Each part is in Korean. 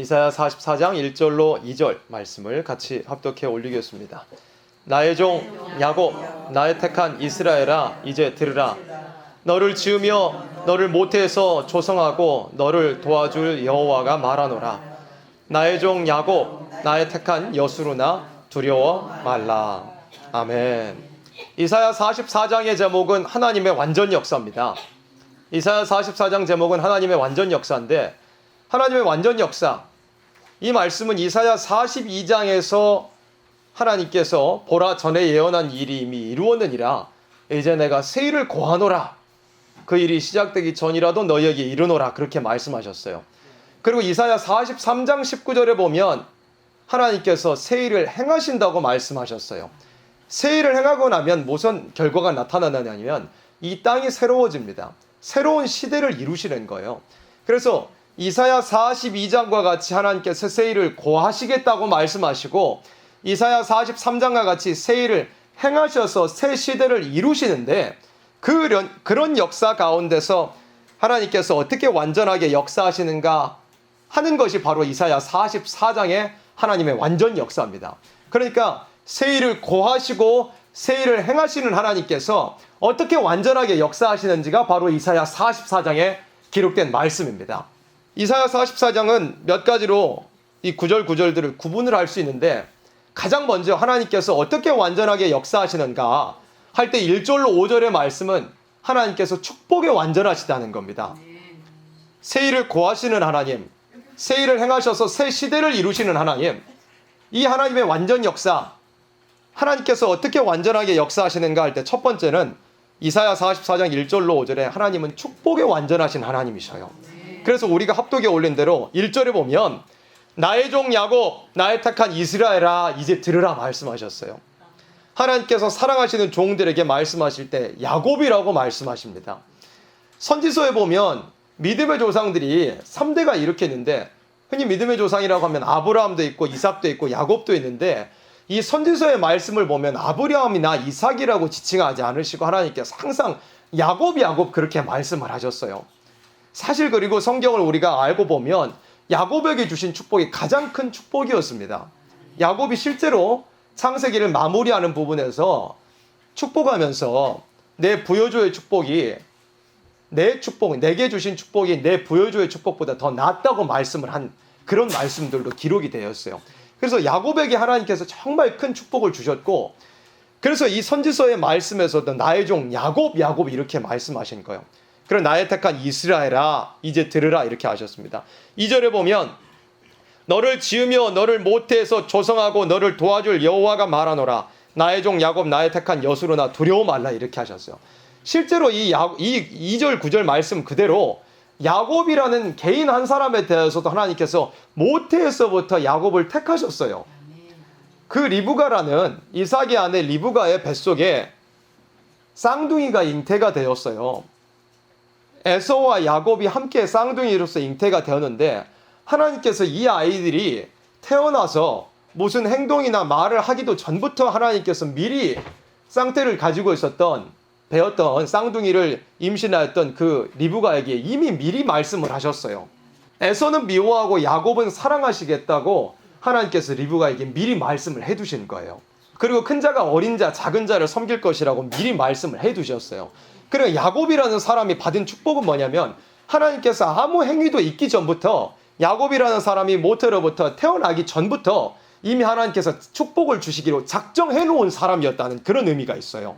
이사야 44장 1절로 2절 말씀을 같이 합독해 올리겠습니다. 나의 종 야곱, 나의 택한 이스라엘아, 이제 들으라. 너를 지으며 너를 모태에서 조성하고 너를 도와줄 여호와가 말하노라. 나의 종 야곱, 나의 택한 여수르나 두려워 말라. 아멘. 이사야 44장의 제목은 하나님의 완전 역사입니다. 이사야 44장 제목은 하나님의 완전 역사인데, 하나님의 완전 역사, 이 말씀은 이사야 42장에서 하나님께서 보라 전에 예언한 일이 이미 이루었느니라. 이제 내가 새 일을 고하노라. 그 일이 시작되기 전이라도 너희에게 이르노라. 그렇게 말씀하셨어요. 그리고 이사야 43장 19절에 보면 하나님께서 새 일을 행하신다고 말씀하셨어요. 새 일을 행하고 나면 무슨 결과가 나타나느냐면 이 땅이 새로워집니다. 새로운 시대를 이루시는 거예요. 그래서 이사야 42장과 같이 하나님께서 새 일을 고하시겠다고 말씀하시고, 이사야 43장과 같이 새 일을 행하셔서 새 시대를 이루시는데, 그런 역사 가운데서 하나님께서 어떻게 완전하게 역사하시는가 하는 것이 바로 이사야 44장의 하나님의 완전 역사입니다. 그러니까 새 일을 고하시고 새 일을 행하시는 하나님께서 어떻게 완전하게 역사하시는지가 바로 이사야 44장에 기록된 말씀입니다. 이사야 44장은 몇 가지로 이 구절들을 구분을 할 수 있는데, 가장 먼저 하나님께서 어떻게 완전하게 역사하시는가 할 때 1절로 5절의 말씀은 하나님께서 축복에 완전하시다는 겁니다. 새 일을 고하시는 하나님, 새 일을 행하셔서 새 시대를 이루시는 하나님, 이 하나님의 완전 역사, 하나님께서 어떻게 완전하게 역사하시는가 할 때 첫 번째는 이사야 44장 1절로 5절에 하나님은 축복에 완전하신 하나님이셔요. 그래서 우리가 합독에 올린 대로 1절에 보면 나의 종 야곱, 나의 택한 이스라엘아, 이제 들으라 말씀하셨어요. 하나님께서 사랑하시는 종들에게 말씀하실 때 야곱이라고 말씀하십니다. 선지서에 보면 믿음의 조상들이 3대가 이렇게 있는데, 흔히 믿음의 조상이라고 하면 아브라함도 있고 이삭도 있고 야곱도 있는데, 이 선지서의 말씀을 보면 아브라함이나 이삭이라고 지칭하지 않으시고 하나님께서 항상 야곱 그렇게 말씀을 하셨어요. 사실 그리고 성경을 우리가 알고 보면 야곱에게 주신 축복이 가장 큰 축복이었습니다. 야곱이 실제로 창세기를 마무리하는 부분에서 축복하면서 내 부여조의 축복이, 내게 주신 축복이 내 부여조의 축복보다 더 낫다고 말씀을 한 그런 말씀들도 기록이 되었어요. 그래서 야곱에게 하나님께서 정말 큰 축복을 주셨고, 그래서 이 선지서의 말씀에서도 나의 종 야곱 이렇게 말씀하신 거예요. 그리고 나의 택한 이스라엘아, 이제 들으라 이렇게 하셨습니다. 2절에 보면 너를 지으며 너를 모태에서 조성하고 너를 도와줄 여호와가 말하노라. 나의 종 야곱, 나의 택한 여수르나 두려워 말라 이렇게 하셨어요. 실제로 이 2절 9절 말씀 그대로 야곱이라는 개인 한 사람에 대해서도 하나님께서 모태에서부터 야곱을 택하셨어요. 그 리브가라는 이삭의 아내 리브가의 뱃속에 쌍둥이가 잉태가 되었어요. 에서와 야곱이 함께 쌍둥이로서 잉태가 되었는데, 하나님께서 이 아이들이 태어나서 무슨 행동이나 말을 하기도 전부터 하나님께서 미리 쌍태를 가지고 배웠던 쌍둥이를 임신하였던 그 리브가에게 이미 미리 말씀을 하셨어요. 에서는 미워하고 야곱은 사랑하시겠다고 하나님께서 리브가에게 미리 말씀을 해두신 거예요. 그리고 큰 자가 어린 자, 작은 자를 섬길 것이라고 미리 말씀을 해두셨어요. 그리고 야곱이라는 사람이 받은 축복은 뭐냐면, 하나님께서 아무 행위도 있기 전부터, 야곱이라는 사람이 모태로부터 태어나기 전부터 이미 하나님께서 축복을 주시기로 작정해 놓은 사람이었다는 그런 의미가 있어요.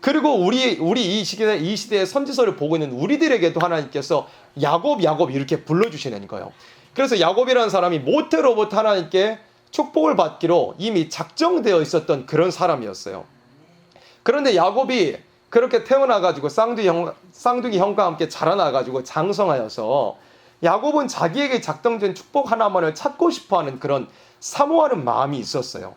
그리고 우리 이 시대의 선지서를 보고 있는 우리들에게도 하나님께서 야곱 이렇게 불러주시는 거예요. 그래서 야곱이라는 사람이 모태로부터 하나님께 축복을 받기로 이미 작정되어 있었던 그런 사람이었어요. 그런데 야곱이 그렇게 태어나가지고 쌍둥이 형과 함께 자라나가지고 장성하여서 야곱은 자기에게 작정된 축복 하나만을 찾고 싶어하는 그런 사모하는 마음이 있었어요.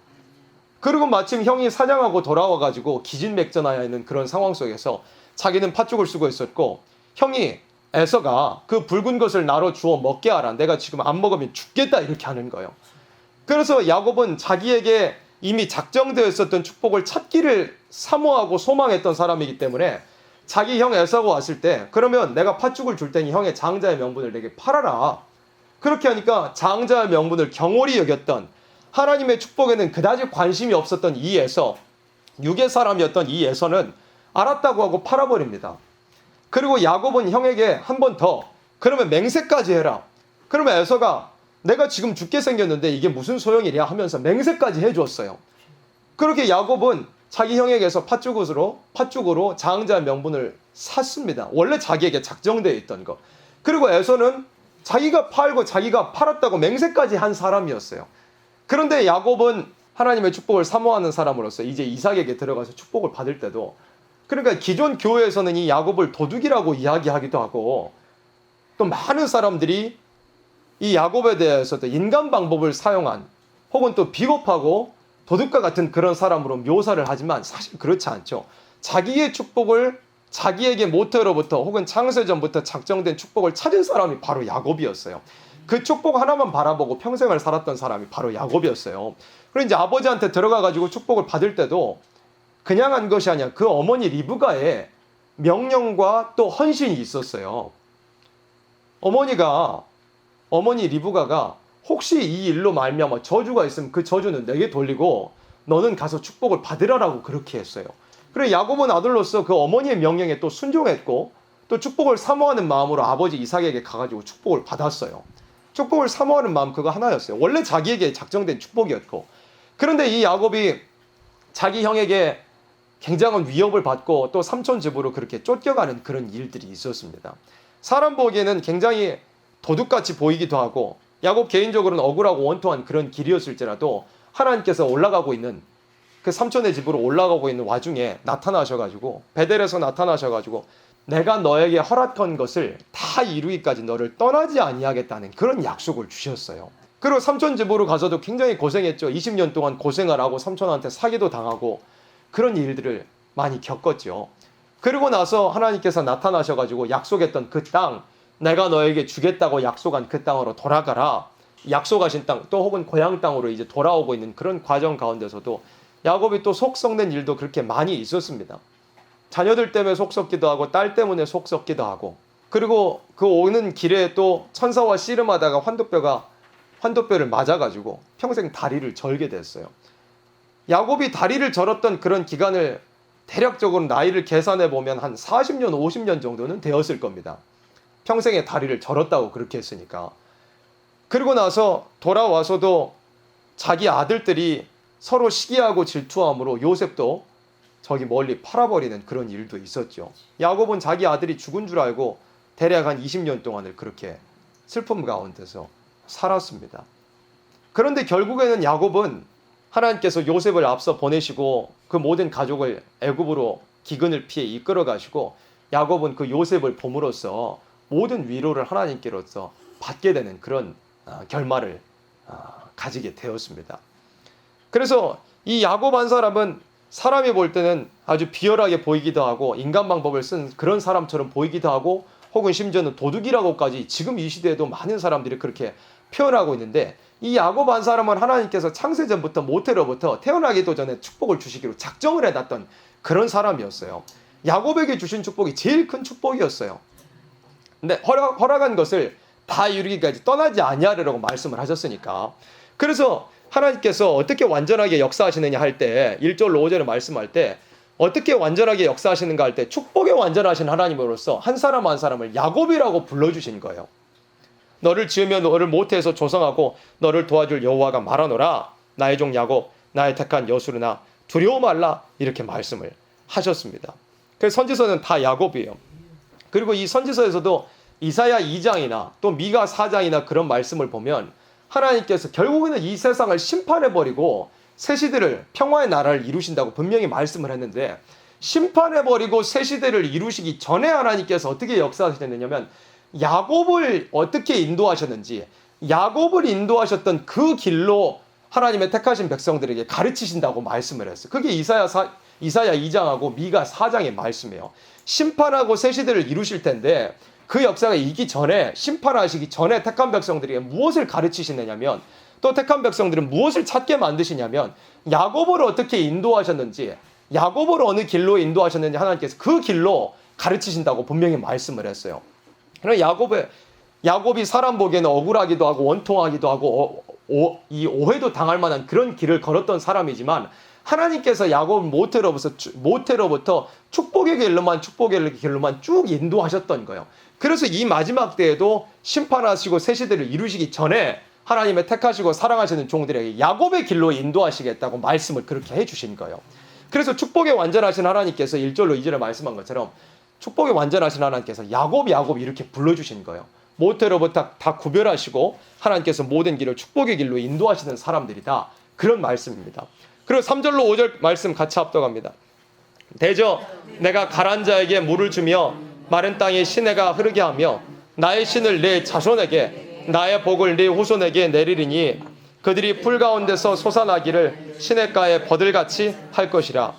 그리고 마침 형이 사냥하고 돌아와가지고 기진맥전하여 있는 그런 상황 속에서 자기는 팥죽을 쓰고 있었고, 형이 에서가 그 붉은 것을 나로 주워 먹게 하라, 내가 지금 안 먹으면 죽겠다 이렇게 하는 거예요. 그래서 야곱은 자기에게 이미 작정되어 있었던 축복을 찾기를 사모하고 소망했던 사람이기 때문에 자기 형 에서가 왔을 때, 그러면 내가 팥죽을 줄 테니 형의 장자의 명분을 내게 팔아라. 그렇게 하니까 장자의 명분을 경홀히 여겼던, 하나님의 축복에는 그다지 관심이 없었던 이 에서, 육의 사람이었던 이 에서는 알았다고 하고 팔아버립니다. 그리고 야곱은 형에게 한 번 더, 그러면 맹세까지 해라. 그러면 에서가 내가 지금 죽게 생겼는데 이게 무슨 소용이냐 하면서 맹세까지 해주었어요. 그렇게 야곱은 자기 형에게서 팥죽으로 장자의 명분을 샀습니다. 원래 자기에게 작정되어 있던 것. 그리고 에서는 자기가 팔고 자기가 팔았다고 맹세까지 한 사람이었어요. 그런데 야곱은 하나님의 축복을 사모하는 사람으로서 이제 이삭에게 들어가서 축복을 받을 때도, 그러니까 기존 교회에서는 이 야곱을 도둑이라고 이야기하기도 하고, 또 많은 사람들이 이 야곱에 대해서도 인간 방법을 사용한, 혹은 또 비겁하고 도둑과 같은 그런 사람으로 묘사를 하지만 사실 그렇지 않죠. 자기의 축복을 자기에게 모태로부터 혹은 창세전부터 작정된 축복을 찾은 사람이 바로 야곱이었어요. 그 축복 하나만 바라보고 평생을 살았던 사람이 바로 야곱이었어요. 그리고 이제 아버지한테 들어가가지고 축복을 받을 때도 그냥 한 것이 아니라 그 어머니 리브가의 명령과 또 헌신이 있었어요. 어머니 리브가가 혹시 이 일로 말미암아 저주가 있으면 그 저주는 내게 돌리고 너는 가서 축복을 받으라라고 그렇게 했어요. 그래 야곱은 아들로서 그 어머니의 명령에 또 순종했고, 또 축복을 사모하는 마음으로 아버지 이삭에게 가가지고 축복을 받았어요. 축복을 사모하는 마음 그거 하나였어요. 원래 자기에게 작정된 축복이었고. 그런데 이 야곱이 자기 형에게 굉장한 위협을 받고 또 삼촌 집으로 그렇게 쫓겨가는 그런 일들이 있었습니다. 사람 보기에는 굉장히 도둑같이 보이기도 하고, 야곱 개인적으로는 억울하고 원통한 그런 길이었을지라도 하나님께서 올라가고 있는 그 삼촌의 집으로 올라가고 있는 와중에 나타나셔가지고, 베델에서 나타나셔가지고 내가 너에게 허락한 것을 다 이루기까지 너를 떠나지 아니하겠다는 그런 약속을 주셨어요. 그리고 삼촌 집으로 가서도 굉장히 고생했죠. 20년 동안 고생을 하고 삼촌한테 사기도 당하고 그런 일들을 많이 겪었죠. 그리고 나서 하나님께서 나타나셔가지고 약속했던 그 땅, 내가 너에게 주겠다고 약속한 그 땅으로 돌아가라. 약속하신 땅, 또 혹은 고향 땅으로 이제 돌아오고 있는 그런 과정 가운데서도 야곱이 또 속 썩는 일도 그렇게 많이 있었습니다. 자녀들 때문에 속 썩기도 하고 딸 때문에 속 썩기도 하고, 그리고 그 오는 길에 또 천사와 씨름하다가 환도뼈를 맞아가지고 평생 다리를 절게 됐어요. 야곱이 다리를 절었던 그런 기간을 대략적으로 나이를 계산해 보면 한 40년, 50년 정도는 되었을 겁니다. 평생에 다리를 절었다고 그렇게 했으니까. 그리고 나서 돌아와서도 자기 아들들이 서로 시기하고 질투함으로 요셉도 저기 멀리 팔아버리는 그런 일도 있었죠. 야곱은 자기 아들이 죽은 줄 알고 대략 한 20년 동안을 그렇게 슬픔 가운데서 살았습니다. 그런데 결국에는 야곱은 하나님께서 요셉을 앞서 보내시고 그 모든 가족을 애굽으로 기근을 피해 이끌어 가시고, 야곱은 그 요셉을 봄으로써 모든 위로를 하나님께로서 받게 되는 그런 결말을 가지게 되었습니다. 그래서 이 야곱 한 사람은 사람이 볼 때는 아주 비열하게 보이기도 하고 인간 방법을 쓴 그런 사람처럼 보이기도 하고, 혹은 심지어는 도둑이라고까지 지금 이 시대에도 많은 사람들이 그렇게 표현하고 있는데, 이 야곱 한 사람은 하나님께서 창세전부터 모태로부터 태어나기도 전에 축복을 주시기로 작정을 해놨던 그런 사람이었어요. 야곱에게 주신 축복이 제일 큰 축복이었어요. 근데 허락한 것을 다 이루기까지 떠나지 아니하리라고 말씀을 하셨으니까. 그래서 하나님께서 어떻게 완전하게 역사하시느냐 할 때 1절로 5절을 말씀할 때 어떻게 완전하게 역사하시는가 할 때 축복에 완전하신 하나님으로서 한 사람 한 사람을 야곱이라고 불러주신 거예요. 너를 지으며 너를 모태에서 조성하고 너를 도와줄 여호와가 말하노라. 나의 종 야곱, 나의 택한 여수르나 두려워 말라. 이렇게 말씀을 하셨습니다. 그래서 선지서는 다 야곱이에요. 그리고 이 선지서에서도 이사야 2장이나 또 미가 4장이나 그런 말씀을 보면 하나님께서 결국에는 이 세상을 심판해버리고 새 시대를, 평화의 나라를 이루신다고 분명히 말씀을 했는데, 심판해버리고 새 시대를 이루시기 전에 하나님께서 어떻게 역사하셨느냐면 야곱을 어떻게 인도하셨는지, 야곱을 인도하셨던 그 길로 하나님의 택하신 백성들에게 가르치신다고 말씀을 했어요. 그게 이사야 2장하고 미가 4장의 말씀이에요. 심판하고 새 시대를 이루실 텐데 그 역사가 있기 전에, 심판하시기 전에 택한 백성들에게 무엇을 가르치시느냐면, 또 택한 백성들은 무엇을 찾게 만드시냐면 야곱을 어떻게 인도하셨는지, 야곱을 어느 길로 인도하셨는지 하나님께서 그 길로 가르치신다고 분명히 말씀을 했어요. 그럼 야곱이 사람 보기에는 억울하기도 하고 원통하기도 하고 이 오해도 당할 만한 그런 길을 걸었던 사람이지만 하나님께서 야곱 모태로부터 축복의 길로만 쭉 인도하셨던 거예요. 그래서 이 마지막 때에도 심판하시고 새 시대를 이루시기 전에 하나님의 택하시고 사랑하시는 종들에게 야곱의 길로 인도하시겠다고 말씀을 그렇게 해주신 거예요. 그래서 축복의 완전하신 하나님께서 1절로 2절에 말씀한 것처럼 축복의 완전하신 하나님께서 야곱 이렇게 불러주신 거예요. 모태로부터 다 구별하시고 하나님께서 모든 길을 축복의 길로 인도하시는 사람들이다. 그런 말씀입니다. 그리고 3절로 5절 말씀 같이 합독합니다. 대저 내가 가란 자에게 물을 주며 마른 땅에 시내가 흐르게 하며 나의 신을 내 자손에게 나의 복을 네 후손에게 내리리니 그들이 풀 가운데서 솟아나기를 시냇가에 버들같이 할 것이라.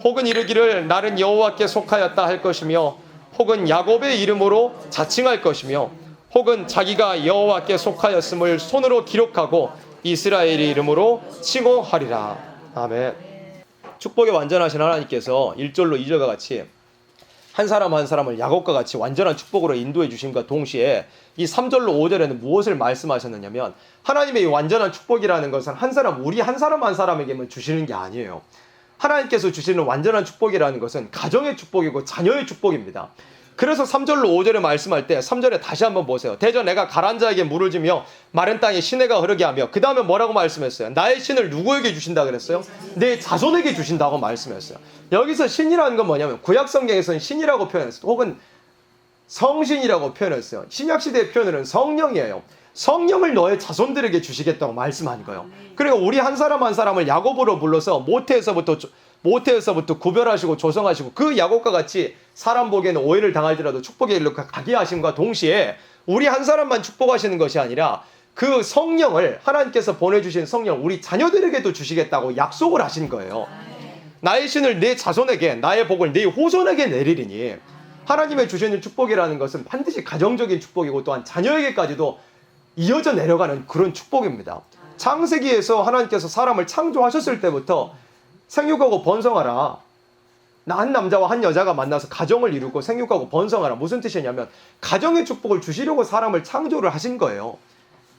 혹은 이르기를 나는 여호와께 속하였다 할 것이며 혹은 야곱의 이름으로 자칭할 것이며 혹은 자기가 여호와께 속하였음을 손으로 기록하고 이스라엘의 이름으로 칭호하리라. 아멘. 축복의 완전하신 하나님께서 1절로 2절과 같이 한 사람 한 사람을 야곱과 같이 완전한 축복으로 인도해 주심과 동시에 이 3절로 5절에는 무엇을 말씀하셨느냐면 하나님의 이 완전한 축복이라는 것은 우리 한 사람 한 사람에게만 주시는 게 아니에요. 하나님께서 주시는 완전한 축복이라는 것은 가정의 축복이고 자녀의 축복입니다. 그래서 3절로 5절에 말씀할 때 3절에 다시 한번 보세요. 대저 내가 가란 자에게 물을 주며 마른 땅에 시내가 흐르게 하며 그 다음에 뭐라고 말씀했어요? 나의 신을 누구에게 주신다 그랬어요? 내 자손에게 주신다고 말씀했어요. 여기서 신이라는 건 뭐냐면 구약 성경에서는 신이라고 표현했어요. 혹은 성신이라고 표현했어요. 신약시대의 표현으로는 성령이에요. 성령을 너의 자손들에게 주시겠다고 말씀한 거예요. 그러니까 우리 한 사람 한 사람을 야곱으로 불러서 모태에서부터 구별하시고 조성하시고 그 야곱과 같이 사람 보기에는 오해를 당할지라도 축복의 일로 가게 하심과 동시에 우리 한 사람만 축복하시는 것이 아니라 그 성령을 하나님께서 보내주신 성령 우리 자녀들에게도 주시겠다고 약속을 하신 거예요. 나의 신을 내 자손에게 나의 복을 내 후손에게 내리리니 하나님의 주시는 축복이라는 것은 반드시 가정적인 축복이고 또한 자녀에게까지도 이어져 내려가는 그런 축복입니다. 창세기에서 하나님께서 사람을 창조하셨을 때부터 생육하고 번성하라. 한 남자와 한 여자가 만나서 가정을 이루고 생육하고 번성하라. 무슨 뜻이냐면 가정의 축복을 주시려고 사람을 창조를 하신 거예요.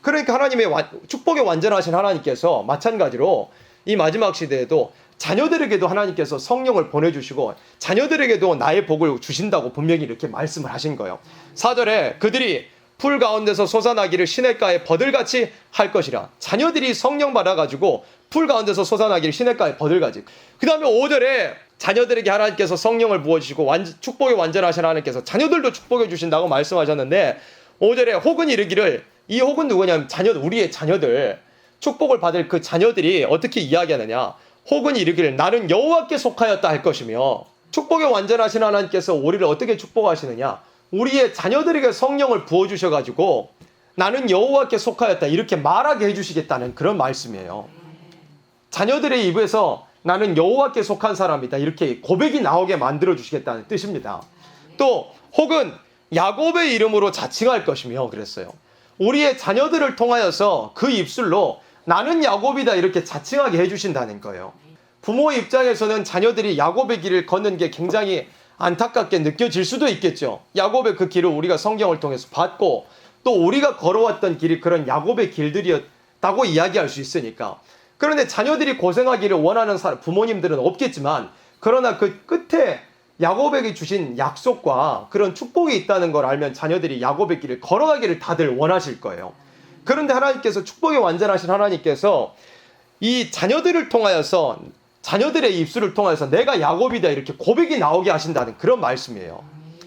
그러니까 하나님의 축복에 완전하신 하나님께서 마찬가지로 이 마지막 시대에도 자녀들에게도 하나님께서 성령을 보내주시고 자녀들에게도 나의 복을 주신다고 분명히 이렇게 말씀을 하신 거예요. 4절에 그들이 풀 가운데서 솟아나기를 시냇가에 버들같이 할 것이라. 자녀들이 성령 받아가지고 풀 가운데서 솟아나기를 시냇가에 버들같이. 그 다음에 5절에 자녀들에게 하나님께서 성령을 부어주시고 축복에 완전하신 하나님께서 자녀들도 축복해 주신다고 말씀하셨는데 5절에 혹은 이르기를 이 혹은 누구냐면 우리의 자녀들 축복을 받을 그 자녀들이 어떻게 이야기하느냐. 혹은 이르기를 나는 여호와께 속하였다 할 것이며 축복에 완전하신 하나님께서 우리를 어떻게 축복하시느냐. 우리의 자녀들에게 성령을 부어주셔가지고 나는 여호와께 속하였다 이렇게 말하게 해주시겠다는 그런 말씀이에요. 자녀들의 입에서 나는 여호와께 속한 사람이다 이렇게 고백이 나오게 만들어주시겠다는 뜻입니다. 또 혹은 야곱의 이름으로 자칭할 것이며 그랬어요. 우리의 자녀들을 통하여서 그 입술로 나는 야곱이다 이렇게 자칭하게 해주신다는 거예요. 부모의 입장에서는 자녀들이 야곱의 길을 걷는 게 굉장히 안타깝게 느껴질 수도 있겠죠. 야곱의 그 길을 우리가 성경을 통해서 봤고 또 우리가 걸어왔던 길이 그런 야곱의 길들이었다고 이야기할 수 있으니까. 그런데 자녀들이 고생하기를 원하는 부모님들은 없겠지만 그러나 그 끝에 야곱에게 주신 약속과 그런 축복이 있다는 걸 알면 자녀들이 야곱의 길을 걸어가기를 다들 원하실 거예요. 그런데 하나님께서 축복에 완전하신 하나님께서 이 자녀들을 통하여서 자녀들의 입술을 통해서 내가 야곱이다 이렇게 고백이 나오게 하신다는 그런 말씀이에요.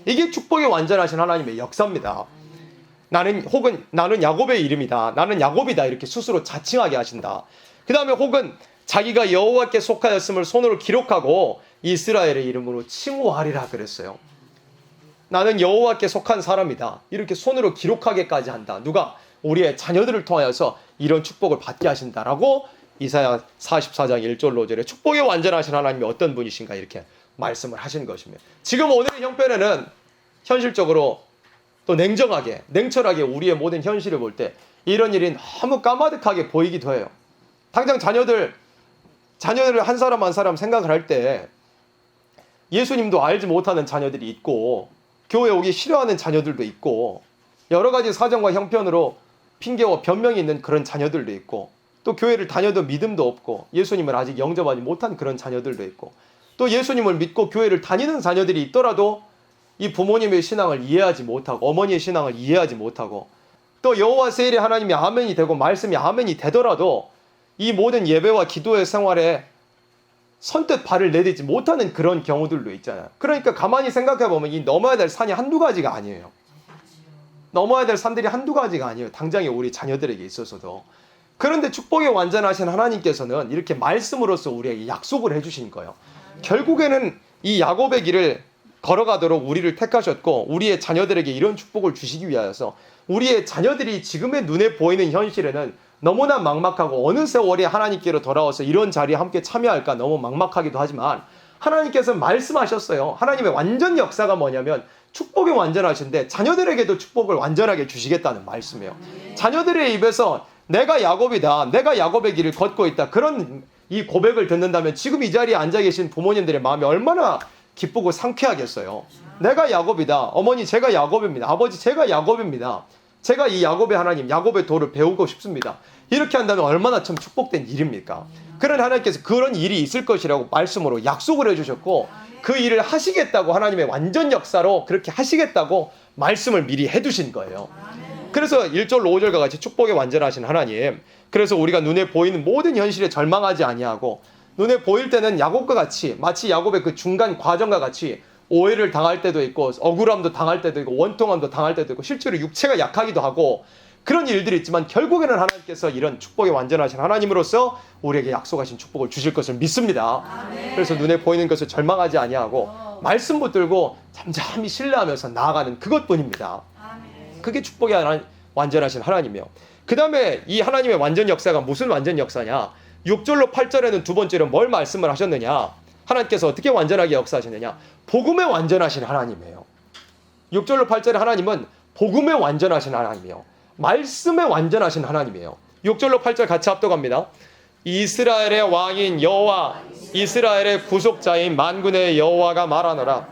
이게 축복에 완전하신 하나님의 역사입니다. 나는 야곱의 이름이다. 나는 야곱이다 이렇게 스스로 자칭하게 하신다. 그 다음에 혹은 자기가 여호와께 속하였음을 손으로 기록하고 이스라엘의 이름으로 칭호하리라 그랬어요. 나는 여호와께 속한 사람이다. 이렇게 손으로 기록하게까지 한다. 누가? 우리의 자녀들을 통하여서 이런 축복을 받게 하신다라고 이사야 44장 1절 5절에 축복에 완전하신 하나님이 어떤 분이신가 이렇게 말씀을 하신 것입니다. 지금 오늘의 형편에는 현실적으로 또 냉철하게 우리의 모든 현실을 볼 때 이런 일이 너무 까마득하게 보이기도 해요. 당장 자녀들을 한 사람 한 사람 생각을 할 때 예수님도 알지 못하는 자녀들이 있고 교회 오기 싫어하는 자녀들도 있고 여러 가지 사정과 형편으로 핑계와 변명이 있는 그런 자녀들도 있고, 또 교회를 다녀도 믿음도 없고 예수님을 아직 영접하지 못한 그런 자녀들도 있고, 또 예수님을 믿고 교회를 다니는 자녀들이 있더라도 이 부모님의 신앙을 이해하지 못하고 어머니의 신앙을 이해하지 못하고, 또 여호와 세일의 하나님이 아멘이 되고 말씀이 아멘이 되더라도 이 모든 예배와 기도의 생활에 선뜻 발을 내딛지 못하는 그런 경우들도 있잖아요. 그러니까 가만히 생각해 보면 이 넘어야 될 산이 한두 가지가 아니에요. 넘어야 될 산들이 한두 가지가 아니에요. 당장에 우리 자녀들에게 있어서도. 그런데 축복의 완전하신 하나님께서는 이렇게 말씀으로써 우리에게 약속을 해주신 거예요. 결국에는 이 야곱의 길을 걸어가도록 우리를 택하셨고, 우리의 자녀들에게 이런 축복을 주시기 위하여서 우리의 자녀들이 지금의 눈에 보이는 현실에는 너무나 막막하고 어느 세월에 하나님께로 돌아와서 이런 자리에 함께 참여할까 너무 막막하기도 하지만, 하나님께서 말씀하셨어요. 하나님의 완전 역사가 뭐냐면 축복이 완전하신데 자녀들에게도 축복을 완전하게 주시겠다는 말씀이에요. 자녀들의 입에서 내가 야곱이다, 내가 야곱의 길을 걷고 있다, 그런 이 고백을 듣는다면 지금 이 자리에 앉아 계신 부모님들의 마음이 얼마나 기쁘고 상쾌하겠어요. 내가 야곱이다, 어머니 제가 야곱입니다, 아버지 제가 야곱입니다, 제가 이 야곱의 하나님, 야곱의 도를 배우고 싶습니다, 이렇게 한다면 얼마나 참 축복된 일입니까? 그런 하나님께서 그런 일이 있을 것이라고 말씀으로 약속을 해주셨고, 그 일을 하시겠다고, 하나님의 완전 역사로 그렇게 하시겠다고 말씀을 미리 해두신 거예요. 그래서 1절 5절과 같이 축복에 완전하신 하나님, 그래서 우리가 눈에 보이는 모든 현실에 절망하지 아니하고, 눈에 보일 때는 야곱과 같이, 마치 야곱의 그 중간 과정과 같이 오해를 당할 때도 있고, 억울함도 당할 때도 있고, 원통함도 당할 때도 있고, 실제로 육체가 약하기도 하고, 그런 일들이 있지만 결국에는 하나님께서 이런 축복에 완전하신 하나님으로서 우리에게 약속하신 축복을 주실 것을 믿습니다. 아멘. 그래서 눈에 보이는 것을 절망하지 아니하고 말씀 붙들고 잠잠히 신뢰하면서 나아가는 그것뿐입니다. 아멘. 그게 축복이 완전하신 하나님이요. 그 다음에 이 하나님의 완전 역사가 무슨 완전 역사냐? 6절로 8절에는 두 번째로 뭘 말씀을 하셨느냐? 하나님께서 어떻게 완전하게 역사하셨느냐? 복음에 완전하신 하나님이에요. 6절로 8절에 하나님은 복음에 완전하신 하나님이에요. 말씀에 완전하신 하나님이에요. 6절로 8절 같이 합독합니다. 이스라엘의 왕인 여호와, 이스라엘의 구속자인 만군의 여호와가 말하노라.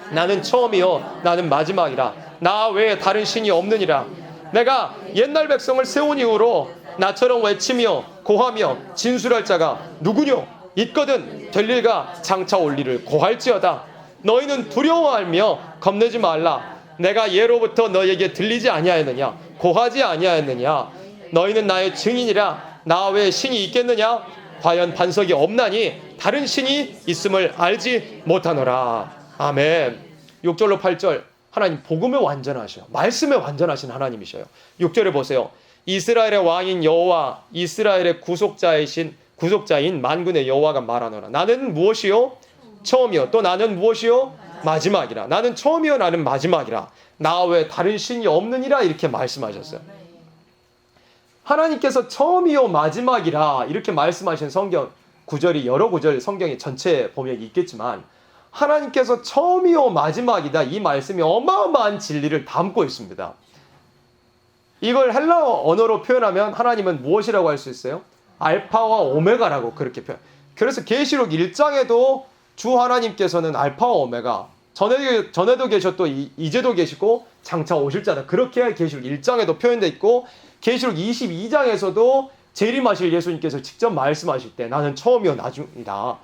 나는 처음이요 나는 마지막이라. 나 외에 다른 신이 없느니라. 내가 옛날 백성을 세운 이후로 나처럼 외치며 고하며 진술할 자가 누구뇨? 있거든 될 일과 장차 올 일을 고할지어다. 너희는 두려워하며 겁내지 말라. 내가 예로부터 너희에게 들리지 아니하였느냐? 고하지 아니하였느냐? 너희는 나의 증인이라. 나 외에 신이 있겠느냐? 과연 반석이 없나니 다른 신이 있음을 알지 못하노라. 아멘. 6절로 8절 하나님 복음에 완전하셔요. 말씀에 완전하신 하나님이셔요. 6절에 보세요. 이스라엘의 왕인 여호와, 이스라엘의 구속자인 만군의 여호와가 말하노라. 나는 무엇이요? 처음이요. 또 나는 무엇이요? 마지막이라. 나는 처음이요 나는 마지막이라. 나 외에 다른 신이 없느니라. 이렇게 말씀하셨어요. 하나님께서 처음이요 마지막이라 이렇게 말씀하신 성경 구절이 여러 구절 성경의 전체에 보면 있겠지만, 하나님께서 처음이요 마지막이다 이 말씀이 어마어마한 진리를 담고 있습니다. 이걸 헬라어 언어로 표현하면 하나님은 무엇이라고 할 수 있어요? 알파와 오메가라고 그렇게 표현. 그래서 계시록 1장에도 주 하나님께서는 알파와 오메가, 전에도 계셨고 이제도 계시고 장차 오실 자다, 그렇게 계시록 1장에도 표현되어 있고, 계시록 22장에서도 재림하실 예수님께서 직접 말씀하실 때 나는 처음이요 나중이다,